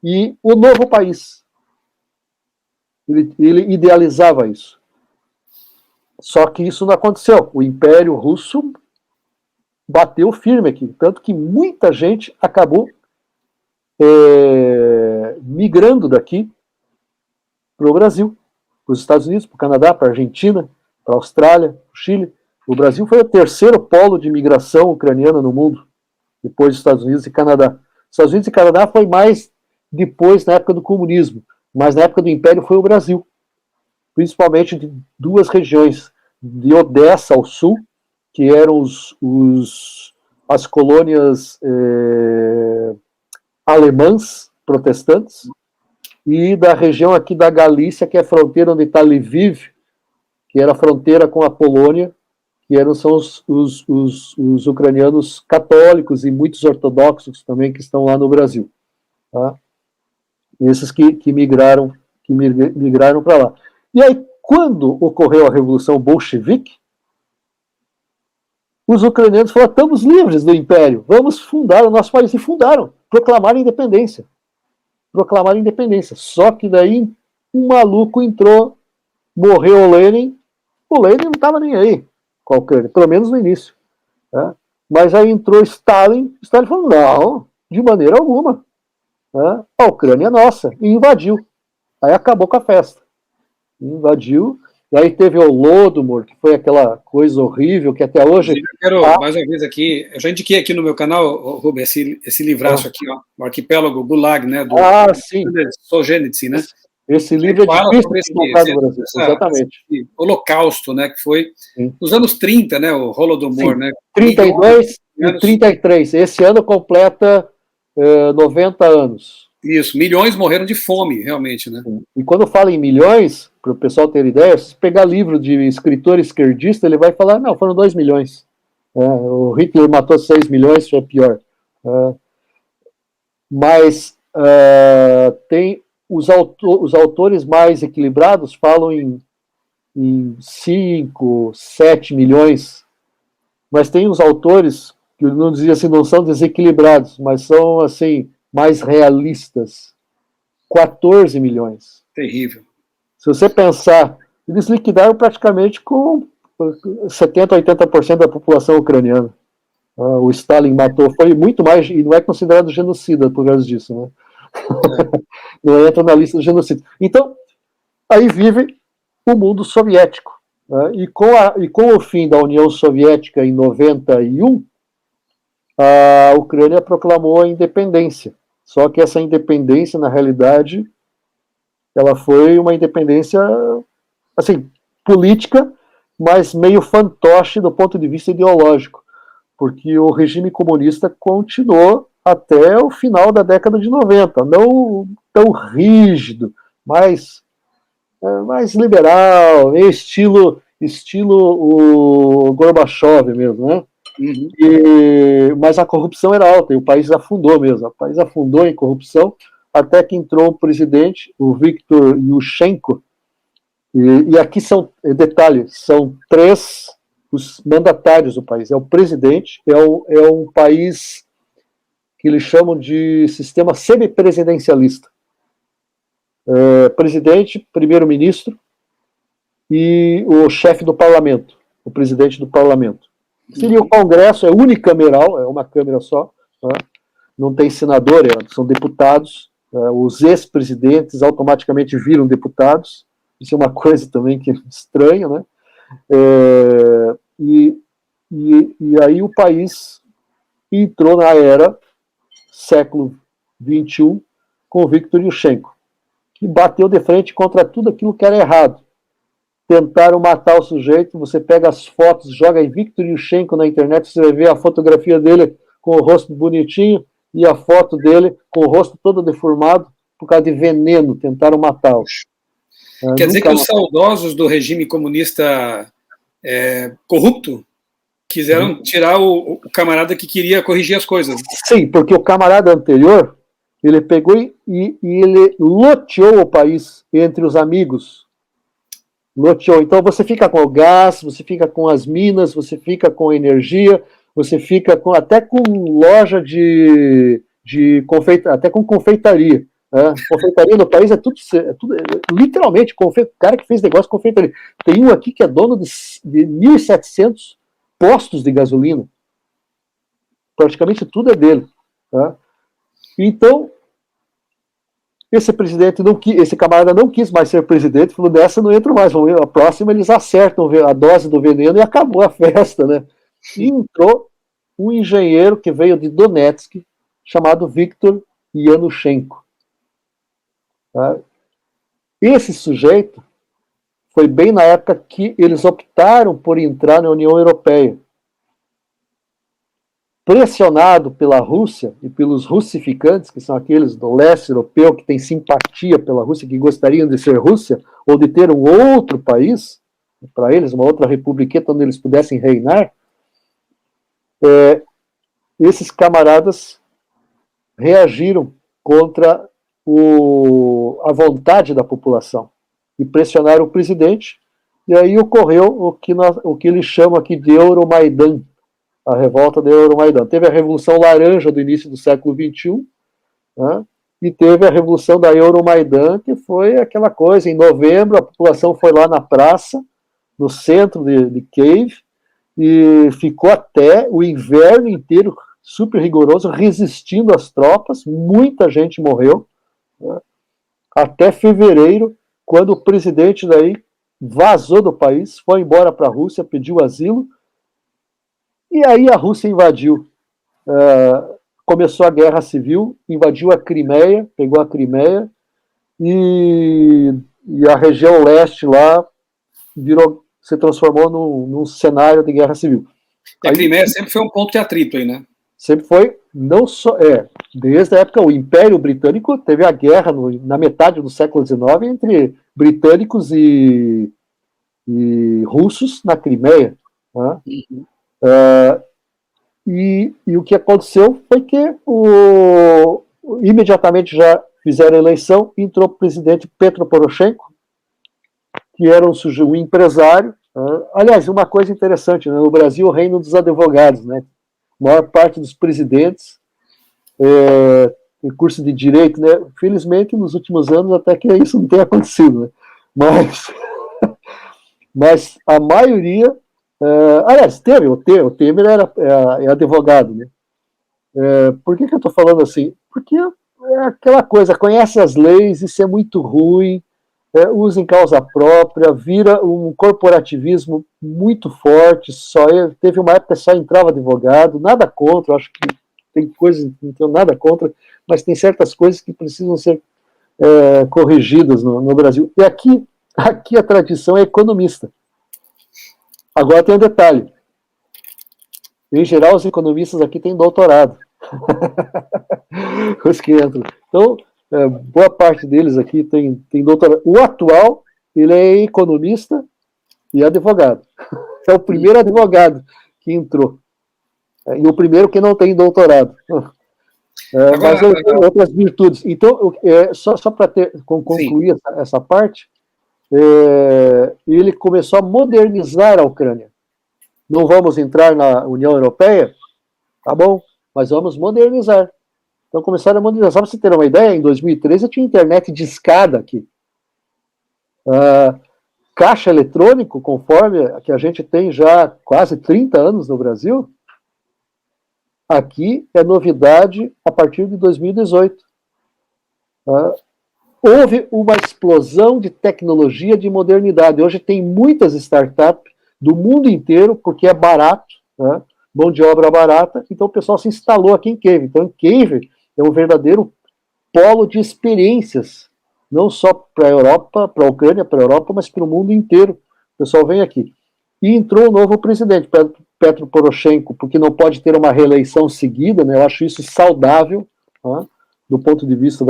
e o novo país. Ele idealizava isso. Só que isso não aconteceu. O Império Russo bateu firme aqui, tanto que muita gente acabou migrando daqui para o Brasil, para os Estados Unidos, para o Canadá, para a Argentina, para a Austrália, para o Chile. O Brasil foi o terceiro polo de imigração ucraniana no mundo, depois dos Estados Unidos e Canadá. Estados Unidos e Canadá foi mais depois, na época do comunismo, mas na época do Império foi o Brasil, principalmente de duas regiões, de Odessa ao sul, que eram as colônias alemãs protestantes, e da região aqui da Galícia, que é a fronteira onde está Lviv, que era a fronteira com a Polônia, que são os ucranianos católicos e muitos ortodoxos também que estão lá no Brasil. Tá? Esses que migraram para lá. E aí, quando ocorreu a Revolução Bolchevique, os ucranianos falaram: estamos livres do Império, vamos fundar o nosso país. E fundaram, proclamaram a independência. Só que daí um maluco entrou, morreu o Lenin não estava nem aí com a Ucrânia, pelo menos no início. Né? Mas aí entrou Stalin falou: não, de maneira alguma. Né? A Ucrânia é nossa, e invadiu. Aí acabou com a festa. Invadiu. E aí teve o Holodomor, que foi aquela coisa horrível que até hoje... Eu quero, mais uma vez aqui, eu já indiquei aqui no meu canal, Rubens, esse livraço aqui, ó, o Arquipélago Gulag, né, do sim. Solzhenitsyn, né? Esse livro é difícil de encontrar no Brasil, exatamente. Esse Holocausto, né, que foi nos anos 30, né, o Holodomor, né? 32 e 33. Esse ano completa 90 anos. Isso, milhões morreram de fome, realmente, né? E quando fala em milhões, para o pessoal ter ideia, se pegar livro de escritor esquerdista, ele vai falar: não, foram 2 milhões. O Hitler matou 6 milhões, isso é pior. Mas tem os autores mais equilibrados falam em 5, 7 milhões, mas tem os autores que não dizia assim, não são desequilibrados, mas são assim mais realistas. 14 milhões. Terrível. Se você pensar, eles liquidaram praticamente com 70%, 80% da população ucraniana. O Stalin matou, foi muito mais, e não é considerado genocida por causa disso, né? Não entra na lista do genocídio. Então, aí vive o mundo soviético. Né? E com o fim da União Soviética em 91, a Ucrânia proclamou a independência. Só que essa independência, na realidade, ela foi uma independência, assim, política, mas meio fantoche do ponto de vista ideológico, porque o regime comunista continuou até o final da década de 90, não tão rígido, mais liberal, estilo o Gorbachev mesmo, né? Uhum. Mas a corrupção era alta e o país afundou mesmo. O país afundou em corrupção até que entrou um presidente, o Viktor Yushchenko. E aqui são detalhes, são 3 os mandatários do país. É o presidente, é um país que eles chamam de sistema semipresidencialista. Presidente, primeiro-ministro e o chefe do parlamento, o presidente do parlamento. Seria o Congresso, é unicameral, é uma câmara só, né? Não tem senador, são deputados. Os ex-presidentes automaticamente viram deputados. Isso é uma coisa também que é estranha, né? E aí o país entrou na era século XXI com o Viktor Yushchenko, que bateu de frente contra tudo aquilo que era errado. Tentaram matar o sujeito, você pega as fotos, joga em Viktor Yushchenko na internet, você vai ver a fotografia dele com o rosto bonitinho e a foto dele com o rosto todo deformado por causa de veneno, tentaram matá-lo. Quer dizer que os saudosos do regime comunista corrupto quiseram tirar o camarada que queria corrigir as coisas. Sim, porque o camarada anterior, ele pegou e ele loteou o país entre os amigos. Loteou. Então você fica com o gás, você fica com as minas, você fica com a energia, você fica até com loja de até com confeitaria. Confeitaria no país é tudo literalmente, o cara que fez negócio de confeitaria. Tem um aqui que é dono de 1.700 postos de gasolina. Praticamente tudo é dele. Tá? Então, esse camarada não quis mais ser presidente, falou, dessa não entro mais, a próxima eles acertam a dose do veneno e acabou a festa, né? E entrou um engenheiro que veio de Donetsk, chamado Viktor Yanushchenko. Tá? Esse sujeito foi bem na época que eles optaram por entrar na União Europeia. Pressionado pela Rússia e pelos russificantes, que são aqueles do leste europeu que têm simpatia pela Rússia, que gostariam de ser Rússia, ou de ter um outro país, para eles, uma outra republiqueta onde eles pudessem reinar, esses camaradas reagiram contra a vontade da população e pressionaram o presidente, e aí ocorreu o que eles chamam aqui de Euromaidan, a revolta de Euromaidan. Teve a Revolução Laranja do início do século XXI, né, e teve a Revolução da Euromaidan, que foi aquela coisa, em novembro a população foi lá na praça, no centro de Kiev, e ficou até o inverno inteiro super rigoroso, resistindo às tropas, muita gente morreu, né, até fevereiro, quando o presidente daí vazou do país, foi embora para a Rússia, pediu asilo, e aí a Rússia invadiu. Começou a guerra civil, invadiu a Crimeia, pegou a Crimeia, e a região leste lá se transformou num cenário de guerra civil. A Crimeia sempre foi um ponto de atrito aí, né? Sempre foi, não só. Desde a época, o Império Britânico teve a guerra na metade do século XIX entre britânicos e russos na Crimeia. Né? E o que aconteceu foi que imediatamente já fizeram a eleição, entrou o presidente Petro Poroshenko, que era um empresário. Aliás, uma coisa interessante, né? No Brasil, o reino dos advogados, né? A maior parte dos presidentes tem curso de direito, né? Felizmente, nos últimos anos, até que isso não tem acontecido, né? Mas a maioria... aliás, o Temer é advogado, né? Por que eu estou falando assim? Porque é aquela coisa, conhece as leis, isso é muito ruim, usa em causa própria, vira um corporativismo muito forte, teve uma época que só entrava advogado, nada contra, acho que tem coisas, não tenho nada contra, mas tem certas coisas que precisam ser corrigidas no Brasil. E aqui a tradição é economista. Agora tem um detalhe. Em geral, os economistas aqui têm doutorado. Os que entram. Então, boa parte deles aqui tem doutorado. O atual, ele é economista e advogado. É o primeiro advogado que entrou. E o primeiro que não tem doutorado. Mas ele tem outras virtudes. Então, só para concluir essa parte, ele começou a modernizar a Ucrânia. Não vamos entrar na União Europeia? Tá bom, mas vamos modernizar. Então começaram a modernizar. Só para você ter uma ideia, em 2013 eu tinha internet de escada aqui. Caixa eletrônico, conforme que a gente tem já quase 30 anos no Brasil, aqui é novidade a partir de 2018. Houve uma explosão de tecnologia, de modernidade. Hoje tem muitas startups do mundo inteiro, porque é barato, né? Mão de obra barata, então o pessoal se instalou aqui em Kiev. Então, Kiev é um verdadeiro polo de experiências, não só para a Europa, para a Ucrânia, para a Europa, mas para o mundo inteiro. O pessoal vem aqui. E entrou o novo presidente, Petro Poroshenko, porque não pode ter uma reeleição seguida, né? Eu acho isso saudável, né? Do ponto de vista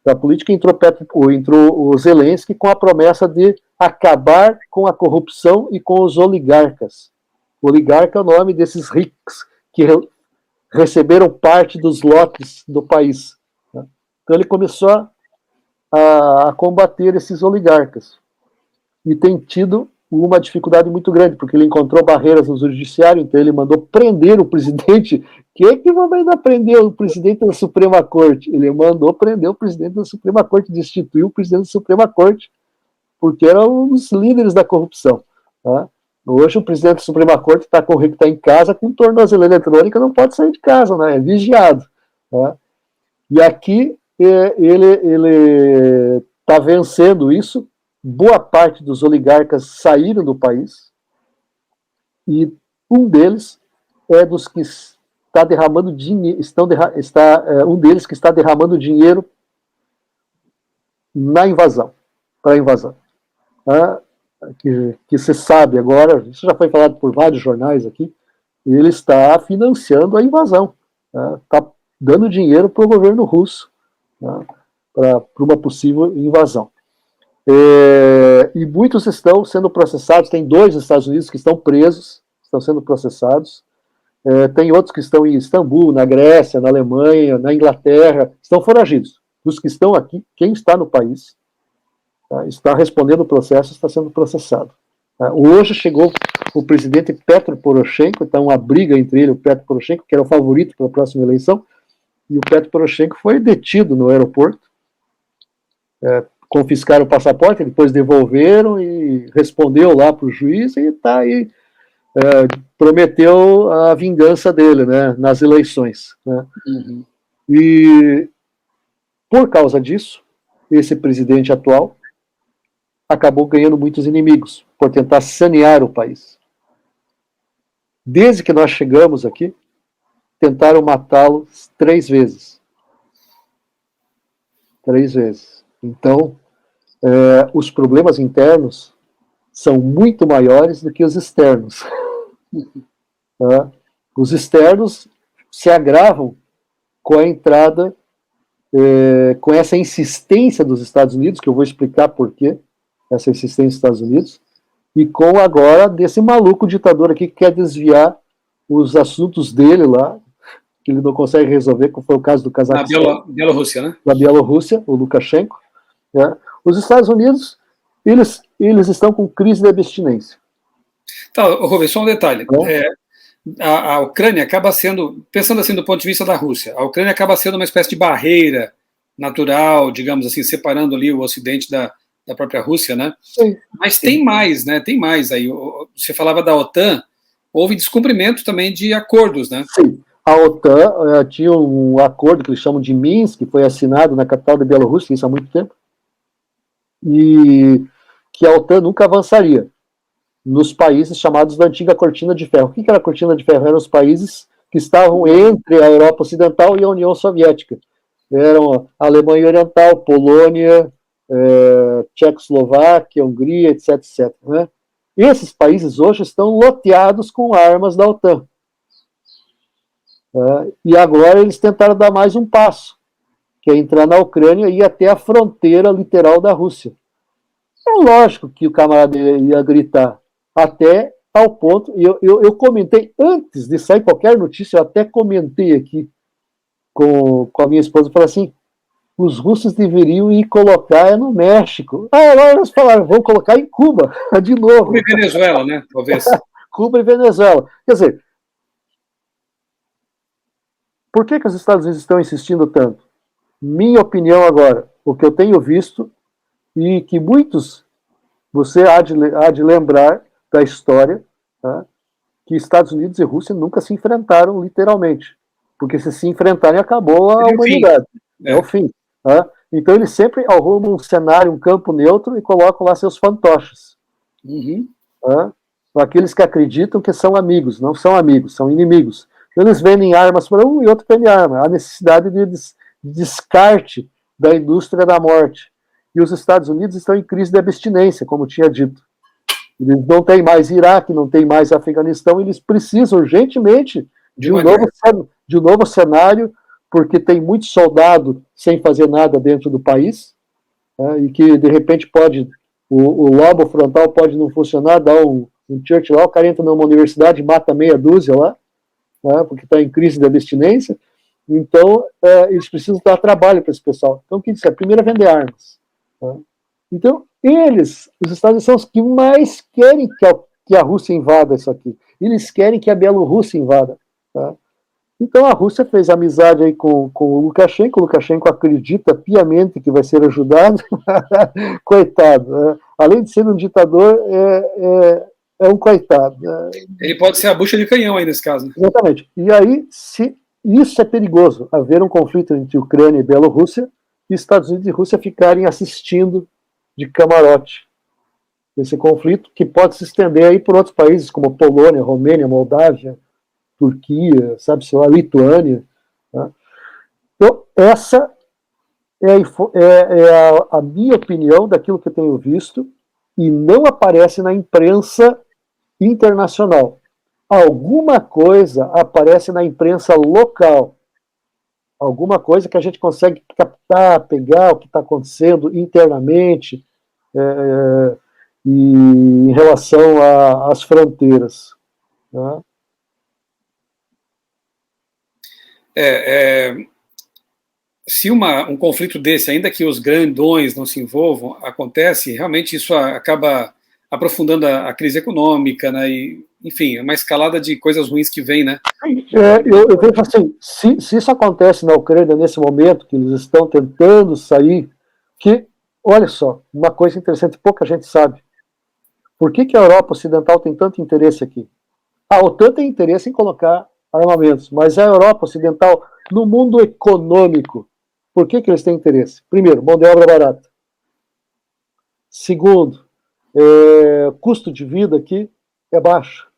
da política. Entrou o Zelensky com a promessa de acabar com a corrupção e com os oligarcas. O oligarca é o nome desses ricos que receberam parte dos lotes do país. Né? Então ele começou a combater esses oligarcas. E tem tido uma dificuldade muito grande, porque ele encontrou barreiras no judiciário, então ele mandou prender o presidente. Quem é que vai ainda prender o presidente da Suprema Corte? Ele mandou prender o presidente da Suprema Corte, destituiu o presidente da Suprema Corte, porque era um dos líderes da corrupção. Tá? Hoje o presidente da Suprema Corte está em casa com tornozeleira eletrônica, não pode sair de casa, né? É vigiado. Tá? E aqui ele está vencendo isso. Boa parte dos oligarcas saíram do país e um deles é dos que está derramando dinheiro, um deles que está derramando dinheiro na invasão, para a invasão. Que se sabe agora, isso já foi falado por vários jornais aqui, ele está financiando a invasão, está dando dinheiro para o governo russo, para uma possível invasão. E muitos estão sendo processados, tem 2 nos Estados Unidos que estão presos, estão sendo processados, tem outros que estão em Istambul, na Grécia, na Alemanha, na Inglaterra, estão foragidos. Os que estão aqui, quem está no país, está respondendo o processo, está sendo processado. Hoje chegou o presidente Petro Poroshenko, está uma briga entre ele e o Petro Poroshenko, que era o favorito para a próxima eleição, e o Petro Poroshenko foi detido no aeroporto, confiscaram o passaporte, depois devolveram e respondeu lá para o juiz e está aí, prometeu a vingança dele, né, nas eleições. Né? Uhum. E por causa disso, esse presidente atual acabou ganhando muitos inimigos por tentar sanear o país. Desde que nós chegamos aqui, tentaram matá-lo 3 vezes. 3 vezes. Então, os problemas internos são muito maiores do que os externos. Os externos se agravam com a entrada, com essa insistência dos Estados Unidos, que eu vou explicar por quê, essa insistência dos Estados Unidos, e com agora desse maluco ditador aqui que quer desviar os assuntos dele lá, que ele não consegue resolver, como foi o caso do Cazaquistão. Na Bielorrússia, né? Da Bielorrússia, o Lukashenko. Né? Os Estados Unidos, eles estão com crise de abstinência. Tá, Rubens, só um detalhe. A Ucrânia acaba sendo, pensando assim do ponto de vista da Rússia, a Ucrânia acaba sendo uma espécie de barreira natural, digamos assim, separando ali o Ocidente da própria Rússia, né? Sim. Mas tem mais, né? Tem mais aí. Você falava da OTAN, houve descumprimento também de acordos, né? Sim. A OTAN tinha um acordo que eles chamam de Minsk, que foi assinado na capital da Bielorrússia, isso há muito tempo, e que a OTAN nunca avançaria nos países chamados da antiga Cortina de Ferro. O que era a Cortina de Ferro? Eram os países que estavam entre a Europa Ocidental e a União Soviética. Eram a Alemanha Oriental, Polônia, Tchecoslováquia, Hungria, etc. etc. Né? Esses países hoje estão loteados com armas da OTAN. E agora eles tentaram dar mais um passo, que é entrar na Ucrânia e ir até a fronteira literal da Rússia. É lógico que o camarada ia gritar, até ao ponto, e eu comentei, antes de sair qualquer notícia, eu até comentei aqui com a minha esposa, falei assim, os russos deveriam ir colocar no México. Agora eles falaram, vão colocar em Cuba, de novo. Cuba e Venezuela, né? Talvez. Cuba e Venezuela. Quer dizer, por que os Estados Unidos estão insistindo tanto? Minha opinião agora, o que eu tenho visto, e que muitos, você há de lembrar da história, tá? Que Estados Unidos e Rússia nunca se enfrentaram literalmente. Porque se enfrentarem, acabou a humanidade. É o fim. Tá? Então eles sempre arrumam um cenário, um campo neutro e colocam lá seus fantoches. Uhum. Tá? Aqueles que acreditam que são amigos, não são amigos, são inimigos. Eles vendem armas para um e outro vende arma. Há necessidade de descarte da indústria da morte. E os Estados Unidos estão em crise de abstinência, como tinha dito. Eles não têm mais Iraque, não têm mais Afeganistão, eles precisam urgentemente de um novo cenário, porque tem muito soldado sem fazer nada dentro do país, e que de repente pode, o lobo frontal pode não funcionar, dá um Churchill lá, o cara entra numa universidade e mata meia dúzia lá, porque está em crise de abstinência. Então, eles precisam dar trabalho para esse pessoal. Então, o que diz? A primeira é vender armas. Então, os Estados Unidos, são os que mais querem que a Rússia invada isso aqui. Eles querem que a Bielorrússia invada. Tá? Então a Rússia fez amizade aí com o Lukashenko acredita piamente que vai ser ajudado, coitado. Além de ser um ditador, é um coitado. Ele pode ser a bucha de canhão aí nesse caso. Né? Exatamente. E aí, isso é perigoso, haver um conflito entre Ucrânia e Bielorrússia, e Estados Unidos e Rússia ficarem assistindo de camarote esse conflito, que pode se estender aí por outros países, como Polônia, Romênia, Moldávia, Turquia, sabe-se lá, Lituânia. Tá? Então, essa a minha opinião daquilo que eu tenho visto, e não aparece na imprensa internacional. Alguma coisa aparece na imprensa local. Alguma coisa que a gente consegue captar, pegar o que está acontecendo internamente e em relação às fronteiras. Né? Se um conflito desse, ainda que os grandões não se envolvam, acontece, realmente isso acaba aprofundando a crise econômica, né? E, enfim, uma escalada de coisas ruins que vem, né? Eu vejo assim, se isso acontece na Ucrânia nesse momento, que eles estão tentando sair, que, olha só, uma coisa interessante, pouca gente sabe. Por que a Europa Ocidental tem tanto interesse aqui? A OTAN tem interesse em colocar armamentos, mas a Europa Ocidental, no mundo econômico, por que eles têm interesse? Primeiro, mão de obra barata. Segundo, custo de vida aqui é baixo.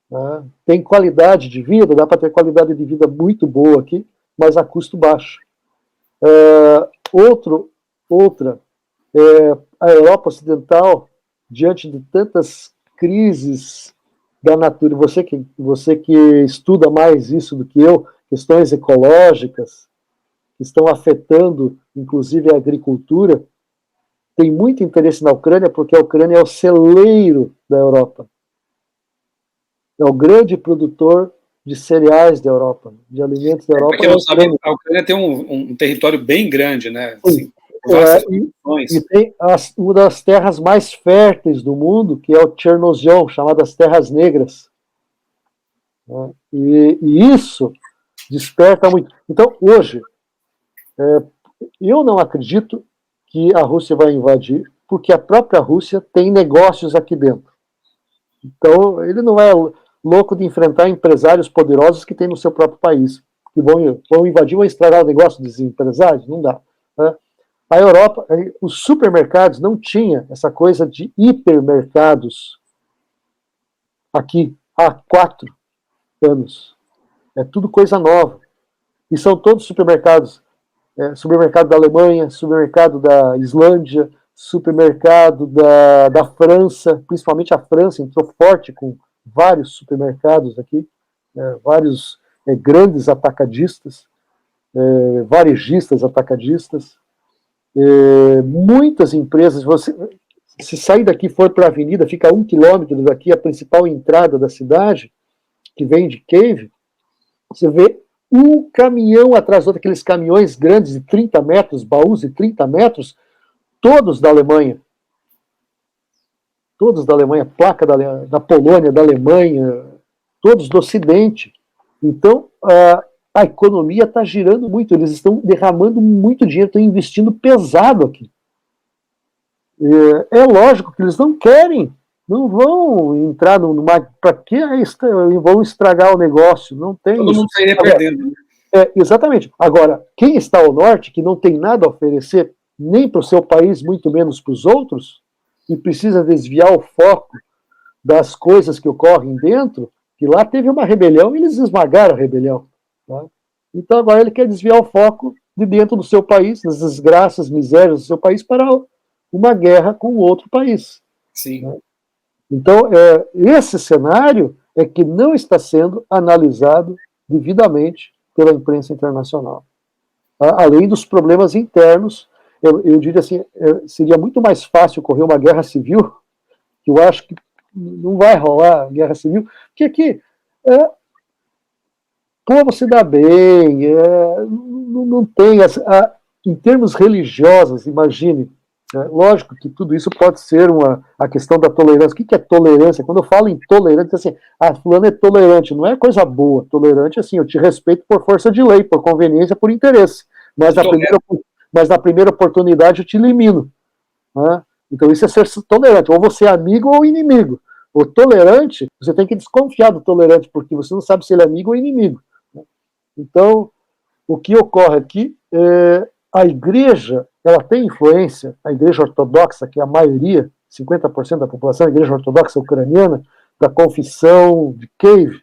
Né? Tem qualidade de vida, dá para ter qualidade de vida muito boa aqui, mas a custo baixo. Outra, a Europa Ocidental, diante de tantas crises da natureza, você que estuda mais isso do que eu, questões ecológicas, que estão afetando, inclusive, a agricultura, tem muito interesse na Ucrânia, porque a Ucrânia é o celeiro da Europa. É o grande produtor de cereais da Europa, de alimentos da Europa. Para quem não sabe, a Ucrânia tem um território bem grande, né? Assim, e tem uma das terras mais férteis do mundo, que é o Chernozem, chamadas Terras Negras. E isso desperta muito. Então, hoje, eu não acredito que a Rússia vai invadir, porque a própria Rússia tem negócios aqui dentro. Então, ele não é louco de enfrentar empresários poderosos que tem no seu próprio país, que vão invadir, vão estragar o negócio dos empresários? Não dá. Né? A Europa, os supermercados não tinha essa coisa de hipermercados aqui há 4 anos. É tudo coisa nova. E são todos supermercados. Supermercado da Alemanha, supermercado da Islândia, supermercado da França, principalmente a França entrou forte com vários supermercados aqui, vários grandes atacadistas, varejistas atacadistas, muitas empresas. Se sair daqui e for para a avenida, fica a 1 quilômetro daqui, a principal entrada da cidade, que vem de Kiev, você vê um caminhão atrás do outro, aqueles caminhões grandes de 30 metros, baús de 30 metros, todos da Alemanha. Todos da Alemanha, placa da Polônia, da Alemanha, todos do Ocidente. Então, a economia está girando muito, eles estão derramando muito dinheiro, estão investindo pesado aqui. É lógico que eles não querem, não vão entrar numa. Para que vão estragar o negócio? Não tem. Todo mundo sairia perdendo. Exatamente. Agora, quem está ao norte, que não tem nada a oferecer, nem para o seu país, muito menos para os outros, e precisa desviar o foco das coisas que ocorrem dentro, que lá teve uma rebelião e eles esmagaram a rebelião. Tá? Então agora ele quer desviar o foco de dentro do seu país, das desgraças, misérias do seu país, para uma guerra com outro país. Sim. Né? Então, esse cenário é que não está sendo analisado devidamente pela imprensa internacional. Tá? Além dos problemas internos, eu diria assim, seria muito mais fácil ocorrer uma guerra civil, que eu acho que não vai rolar guerra civil, porque aqui como se dá bem, não tem, em termos religiosos, imagine, Lógico que tudo isso pode ser a questão da tolerância. O que é tolerância? Quando eu falo em tolerância, assim, fulano é tolerante, não é coisa boa. Tolerante, assim, eu te respeito por força de lei, por conveniência, por interesse. Mas na primeira oportunidade eu te elimino. Né? Então isso é ser tolerante. Ou você é amigo ou inimigo. O tolerante, você tem que desconfiar do tolerante, porque você não sabe se ele é amigo ou inimigo. Né? Então, o que ocorre aqui é a igreja, ela tem influência, a igreja ortodoxa, que é a maioria, 50% da população, a igreja ortodoxa ucraniana, da confissão de Kiev,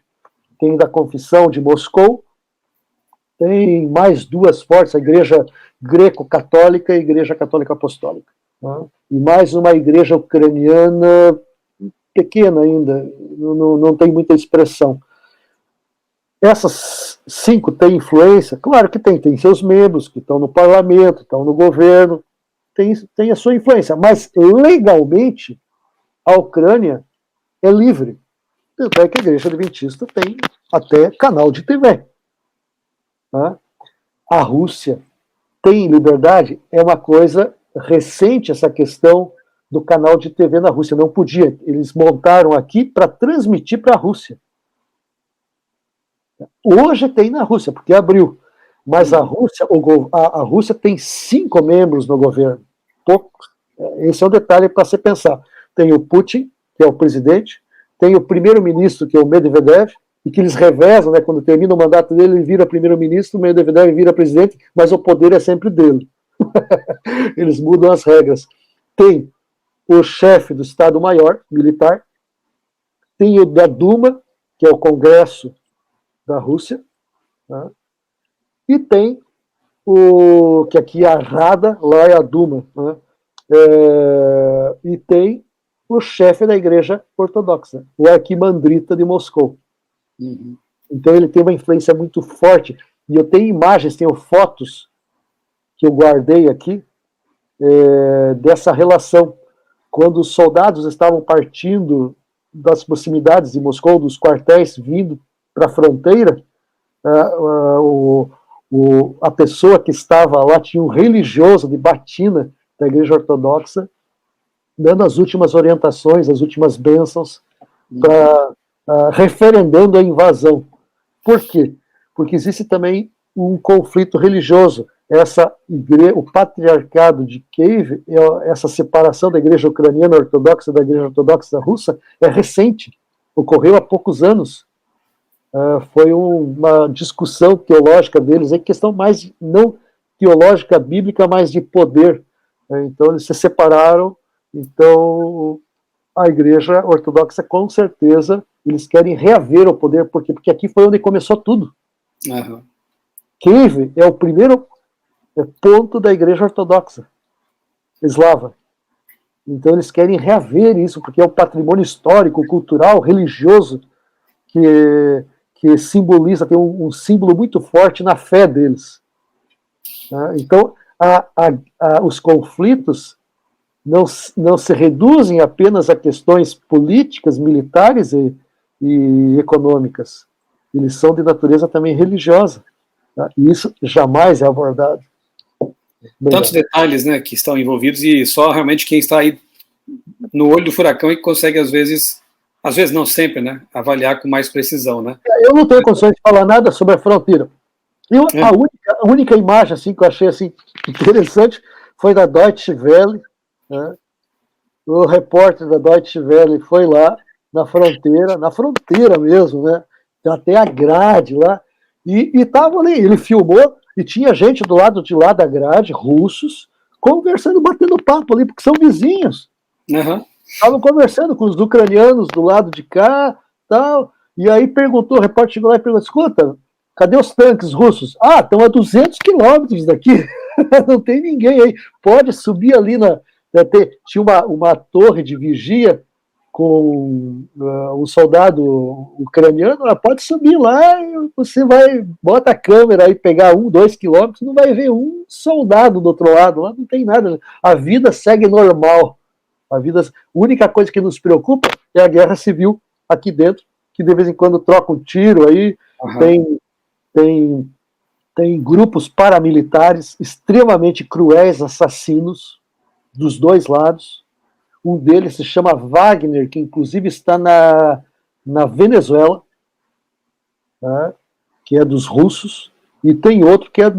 tem da confissão de Moscou, tem mais duas fortes, a igreja greco-católica e a igreja católica apostólica. Né? E mais uma igreja ucraniana pequena ainda, não tem muita expressão. Essas 5 têm influência? Claro que tem seus membros que estão no parlamento, estão no governo, tem a sua influência, mas legalmente a Ucrânia é livre. Tanto é que a Igreja Adventista tem até canal de TV. Né? A Rússia tem liberdade? É uma coisa recente essa questão do canal de TV na Rússia. Não podia. Eles montaram aqui para transmitir para a Rússia. Hoje tem na Rússia, porque abriu. Mas a Rússia tem 5 membros no governo. Poucos. Esse é um detalhe para você pensar. Tem o Putin, que é o presidente, tem o primeiro-ministro, que é o Medvedev, e que eles revezam, né, quando termina o mandato dele, ele vira primeiro-ministro, o Medvedev vira presidente, mas o poder é sempre dele. Eles mudam as regras. Tem o chefe do Estado-Maior militar, tem o da Duma, que é o Congresso da Rússia, né? E tem o que aqui é a Rada, lá é a Duma, né? E tem o chefe da Igreja Ortodoxa, o Arquimandrita de Moscou. Uhum. Então ele tem uma influência muito forte. E eu tenho imagens, tenho fotos que eu guardei aqui dessa relação. Quando os soldados estavam partindo das proximidades de Moscou, dos quartéis, vindo para a fronteira, a pessoa que estava lá tinha um religioso de batina da Igreja Ortodoxa, dando as últimas orientações, as últimas bênçãos, referendando a invasão. Por quê? Porque existe também um conflito religioso. O patriarcado de Kiev, essa separação da igreja ucraniana ortodoxa da igreja ortodoxa russa, é recente, ocorreu há poucos anos. Foi uma discussão teológica deles, é questão mais, não teológica bíblica, mas de poder. Então eles se separaram, então a igreja ortodoxa, com certeza, eles querem reaver o poder, porque aqui foi onde começou tudo. Uhum. Kiev é o primeiro ponto da igreja ortodoxa eslava. Então eles querem reaver isso, porque é um patrimônio histórico, cultural, religioso, que simboliza, tem um símbolo muito forte na fé deles. Então, os conflitos não se reduzem apenas a questões políticas, militares e econômicas. Eles são de natureza também religiosa. E isso jamais é abordado. Tantos detalhes, né, que estão envolvidos, e só realmente quem está aí no olho do furacão e consegue, às vezes não sempre, né, avaliar com mais precisão, né? Eu não tenho condições de falar nada sobre a fronteira. A única imagem assim, que eu achei assim, interessante foi da Deutsche Welle. Né? O repórter da Deutsche Welle foi lá na fronteira mesmo, né? Até a grade lá, e estava ali, ele filmou, e tinha gente do lado de lá da grade, russos, conversando, batendo papo ali, porque são vizinhos. Estavam conversando com os ucranianos do lado de cá, tal, e aí o repórter chegou lá e perguntou, escuta, cadê os tanques russos? Estão a 200 quilômetros daqui, não tem ninguém aí, pode subir ali tinha uma torre de vigia com um soldado ucraniano, pode subir lá e você bota a câmera aí, pegar 2 quilômetros, não vai ver um soldado do outro lado, lá não tem nada, a vida segue normal. A única coisa que nos preocupa é a guerra civil aqui dentro, que de vez em quando troca um tiro aí, tem grupos paramilitares extremamente cruéis, assassinos, dos dois lados. Um deles se chama Wagner, que inclusive está na Venezuela, tá? Que é dos russos, e tem outro que é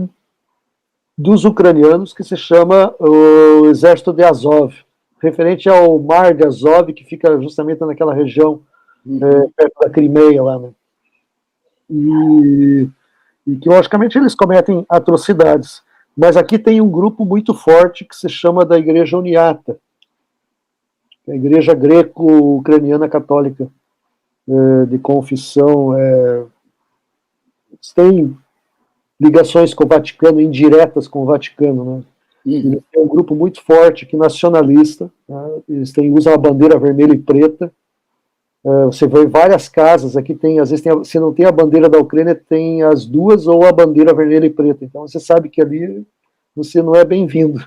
dos ucranianos, que se chama o Exército de Azov, referente ao mar de Azov, que fica justamente naquela região perto da Crimeia lá, né? E que, logicamente, eles cometem atrocidades. Mas aqui tem um grupo muito forte que se chama da Igreja Uniata, a Igreja Greco-Ucraniana Católica, de confissão. Tem ligações com o Vaticano, indiretas com o Vaticano, né? Eles têm um grupo muito forte aqui, nacionalista, né? Eles usam a bandeira vermelha e preta. Você vê várias casas, aqui tem, às vezes, se não tem a bandeira da Ucrânia, tem as duas ou a bandeira vermelha e preta. Então você sabe que ali você não é bem-vindo.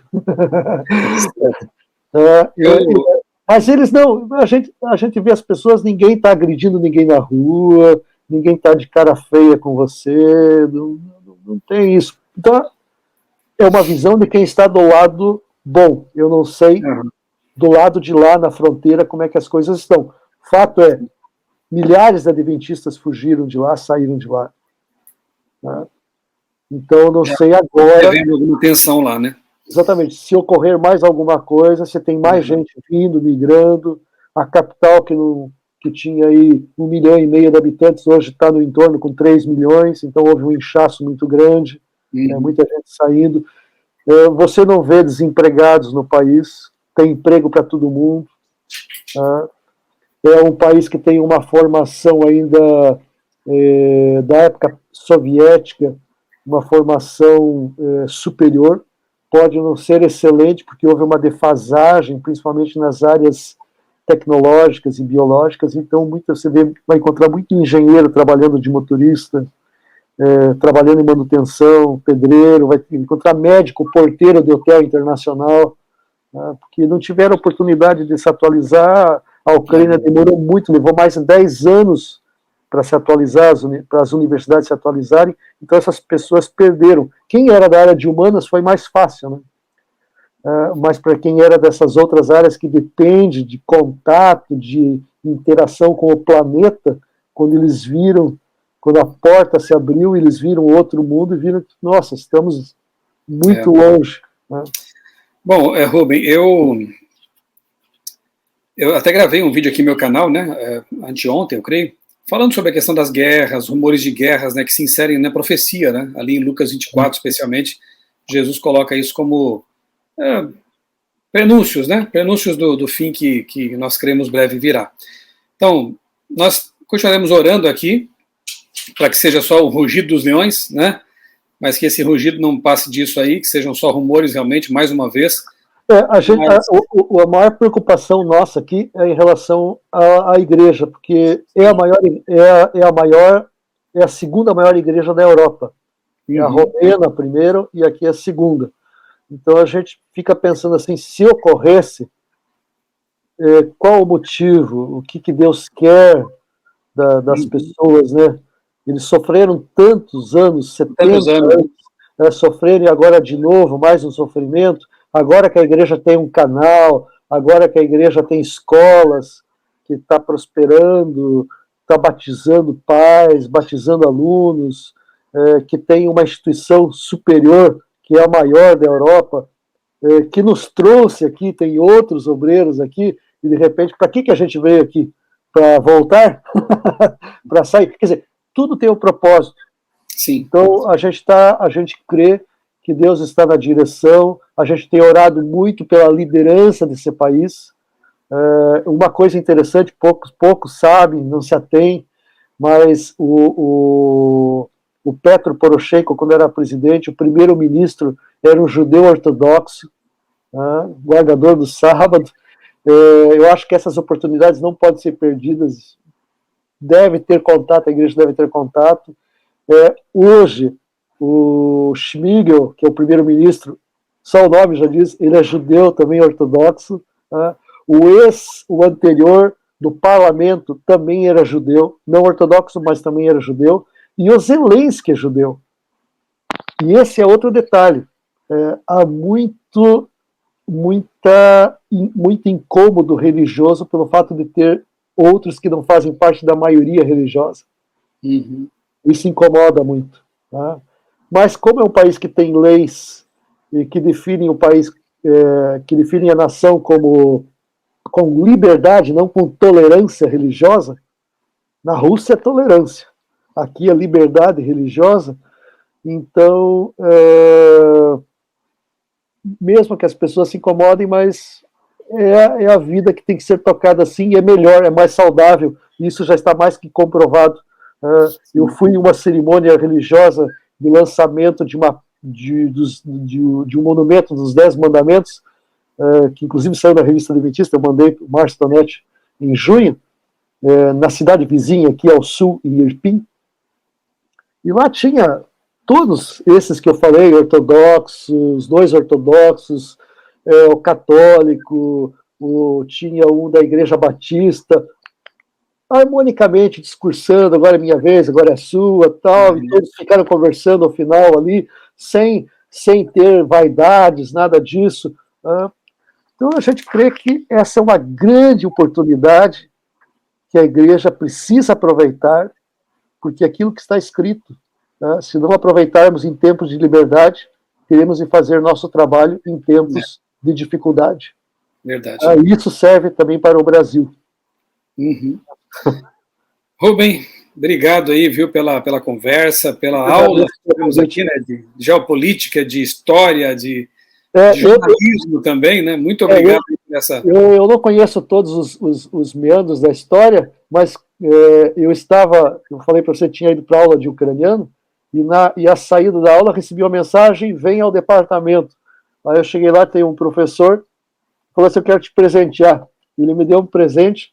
Mas eles não, a gente vê as pessoas, ninguém está agredindo ninguém na rua, ninguém está de cara feia com você, não tem isso. Então, é uma visão de quem está do lado bom. Eu não sei do lado de lá, na fronteira, como é que as coisas estão. Fato é, milhares de adventistas fugiram de lá, saíram de lá. Né? Então, eu não sei agora... Havendo alguma tensão lá, né? Exatamente. Se ocorrer mais alguma coisa, se tem mais gente vindo, migrando, a capital que tinha aí 1,5 milhão de habitantes, hoje está no entorno com 3 milhões, então houve um inchaço muito grande, muita gente saindo. Você não vê desempregados no país, tem emprego para todo mundo. É um país que tem uma formação ainda da época soviética, uma formação superior. Pode não ser excelente, porque houve uma defasagem, principalmente nas áreas tecnológicas e biológicas, então você vai encontrar muito engenheiro trabalhando de motorista, trabalhando em manutenção, pedreiro, vai encontrar médico, porteiro de hotel internacional, porque não tiveram oportunidade de se atualizar. A Ucrânia demorou muito, levou mais de 10 anos para se atualizar, para as universidades se atualizarem, então essas pessoas perderam. Quem era da área de humanas foi mais fácil, né? Mas para quem era dessas outras áreas que depende de contato, de interação com o planeta, quando a porta se abriu, eles viram outro mundo e viram que, nossa, estamos muito longe. Né? Bom, Rubem, eu até gravei um vídeo aqui no meu canal, né, anteontem, eu creio, falando sobre a questão das guerras, rumores de guerras, né, que se inserem na profecia, né, ali em Lucas 24, especialmente, Jesus coloca isso como prenúncios, né, prenúncios do fim que nós cremos breve virá. Então, nós continuaremos orando aqui, para que seja só o rugido dos leões, né, mas que esse rugido não passe disso aí, que sejam só rumores realmente, mais uma vez. A maior preocupação nossa aqui é em relação à igreja, porque é a segunda maior igreja da Europa. É a romena primeiro e aqui é a segunda. Então a gente fica pensando assim, se ocorresse, qual o motivo, o que Deus quer das pessoas, né? Eles sofreram tantos anos, 70 anos, sofrerem agora de novo, mais um sofrimento. Agora que a igreja tem um canal, agora que a igreja tem escolas, que está prosperando, está batizando pais, batizando alunos, que tem uma instituição superior, que é a maior da Europa, que nos trouxe aqui, tem outros obreiros aqui, e de repente, para que a gente veio aqui? Para voltar? Para sair? Quer dizer, tudo tem um propósito. Sim. Então, a gente crê que Deus está na direção, a gente tem orado muito pela liderança desse país. Uma coisa interessante, poucos sabem, não se atém, mas o Petro Poroshenko, quando era presidente, o primeiro-ministro era um judeu ortodoxo, guardador do sábado. Eu acho que essas oportunidades não podem ser perdidas, deve ter contato, a igreja deve ter contato. Hoje, o Schmigel, que é o primeiro-ministro, só o nome já diz, ele é judeu também ortodoxo. O anterior do parlamento também era judeu, não ortodoxo, mas também era judeu. E o Zelensky é judeu. E esse é outro detalhe. Há muito muito incômodo religioso pelo fato de ter outros que não fazem parte da maioria religiosa. Uhum. Isso incomoda muito. Tá? Mas como é um país que tem leis e que definem o país, que definem a nação com liberdade, não com tolerância religiosa, na Rússia é tolerância, aqui é liberdade religiosa, então mesmo que as pessoas se incomodem, mas é a vida que tem que ser tocada assim, e é melhor, é mais saudável, isso já está mais que comprovado. Eu fui em uma cerimônia religiosa de lançamento de um monumento dos 10 mandamentos, que inclusive saiu na revista Adventista, eu mandei para o Márcio Tonetti em junho, na cidade vizinha, aqui ao sul, em Irpin, e lá tinha todos esses que eu falei, ortodoxos, 2 ortodoxos, o católico, tinha um da Igreja Batista, harmonicamente discursando, agora é minha vez, agora é sua, tal, e todos ficaram conversando ao final ali, sem ter vaidades, nada disso. Então a gente crê que essa é uma grande oportunidade que a igreja precisa aproveitar, porque aquilo que está escrito, se não aproveitarmos em tempos de liberdade, teremos de fazer nosso trabalho em tempos de dificuldade. Verdade. Isso serve também para o Brasil. Uhum. Rubem, obrigado aí, viu, pela conversa, pela aula que tivemos aqui, né, de geopolítica, de história, de jornalismo também, né? Muito obrigado por essa. Eu não conheço todos os meandros da história, mas eu falei para você, tinha ido para a aula de ucraniano, e a saída da aula recebi uma mensagem: vem ao departamento. Aí eu cheguei lá, tem um professor, falou assim: eu quero te presentear. Ele me deu um presente.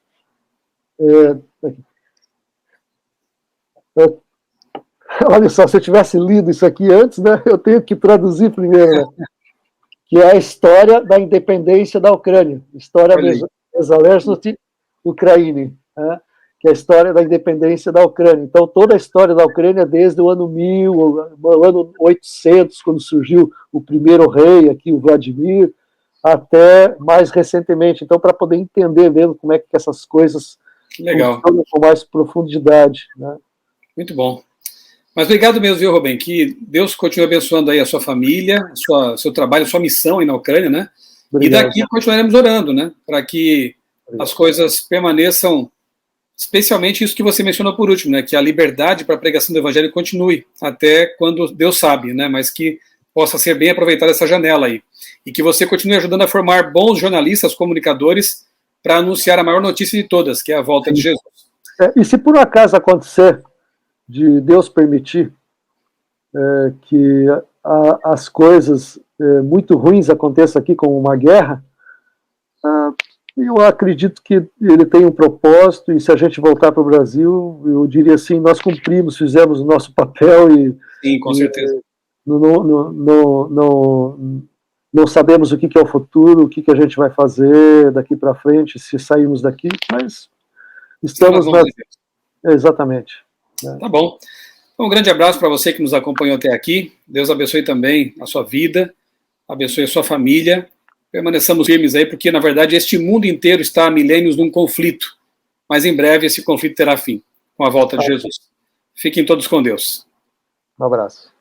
Olha só, se eu tivesse lido isso aqui antes, né, eu tenho que traduzir primeiro, né, que é a história da independência da Ucrânia, história Незалежності України, né, que é a história da independência da Ucrânia. Então, toda a história da Ucrânia, desde o ano 1000, o ano 800, quando surgiu o primeiro rei aqui, o Vladimir, até mais recentemente. Então, para poder entender mesmo como é que essas coisas funcionam com mais profundidade. Né? Muito bom. Mas obrigado mesmo, viu, Rubem? Que Deus continue abençoando aí a sua família, seu trabalho, a sua missão aí na Ucrânia, né? Obrigado. E daqui continuaremos orando, né? Para que as coisas permaneçam, especialmente isso que você mencionou por último, né? Que a liberdade para a pregação do evangelho continue até quando Deus sabe, né? Mas que possa ser bem aproveitada essa janela aí. E que você continue ajudando a formar bons jornalistas, comunicadores, para anunciar a maior notícia de todas, que é a volta de Jesus. E se por acaso acontecer de Deus permitir que as coisas muito ruins aconteçam aqui, como uma guerra, eu acredito que ele tem um propósito, e se a gente voltar para o Brasil, eu diria assim, nós cumprimos, fizemos o nosso papel e... Sim, com certeza. Não sabemos o que é o futuro, o que a gente vai fazer daqui para frente, se sairmos daqui, mas estamos... Exatamente. Tá bom. Então, um grande abraço para você que nos acompanhou até aqui. Deus abençoe também a sua vida, abençoe a sua família. Permaneçamos firmes aí, porque, na verdade, este mundo inteiro está há milênios num conflito. Mas, em breve, esse conflito terá fim, com a volta de Jesus. Fiquem todos com Deus. Um abraço.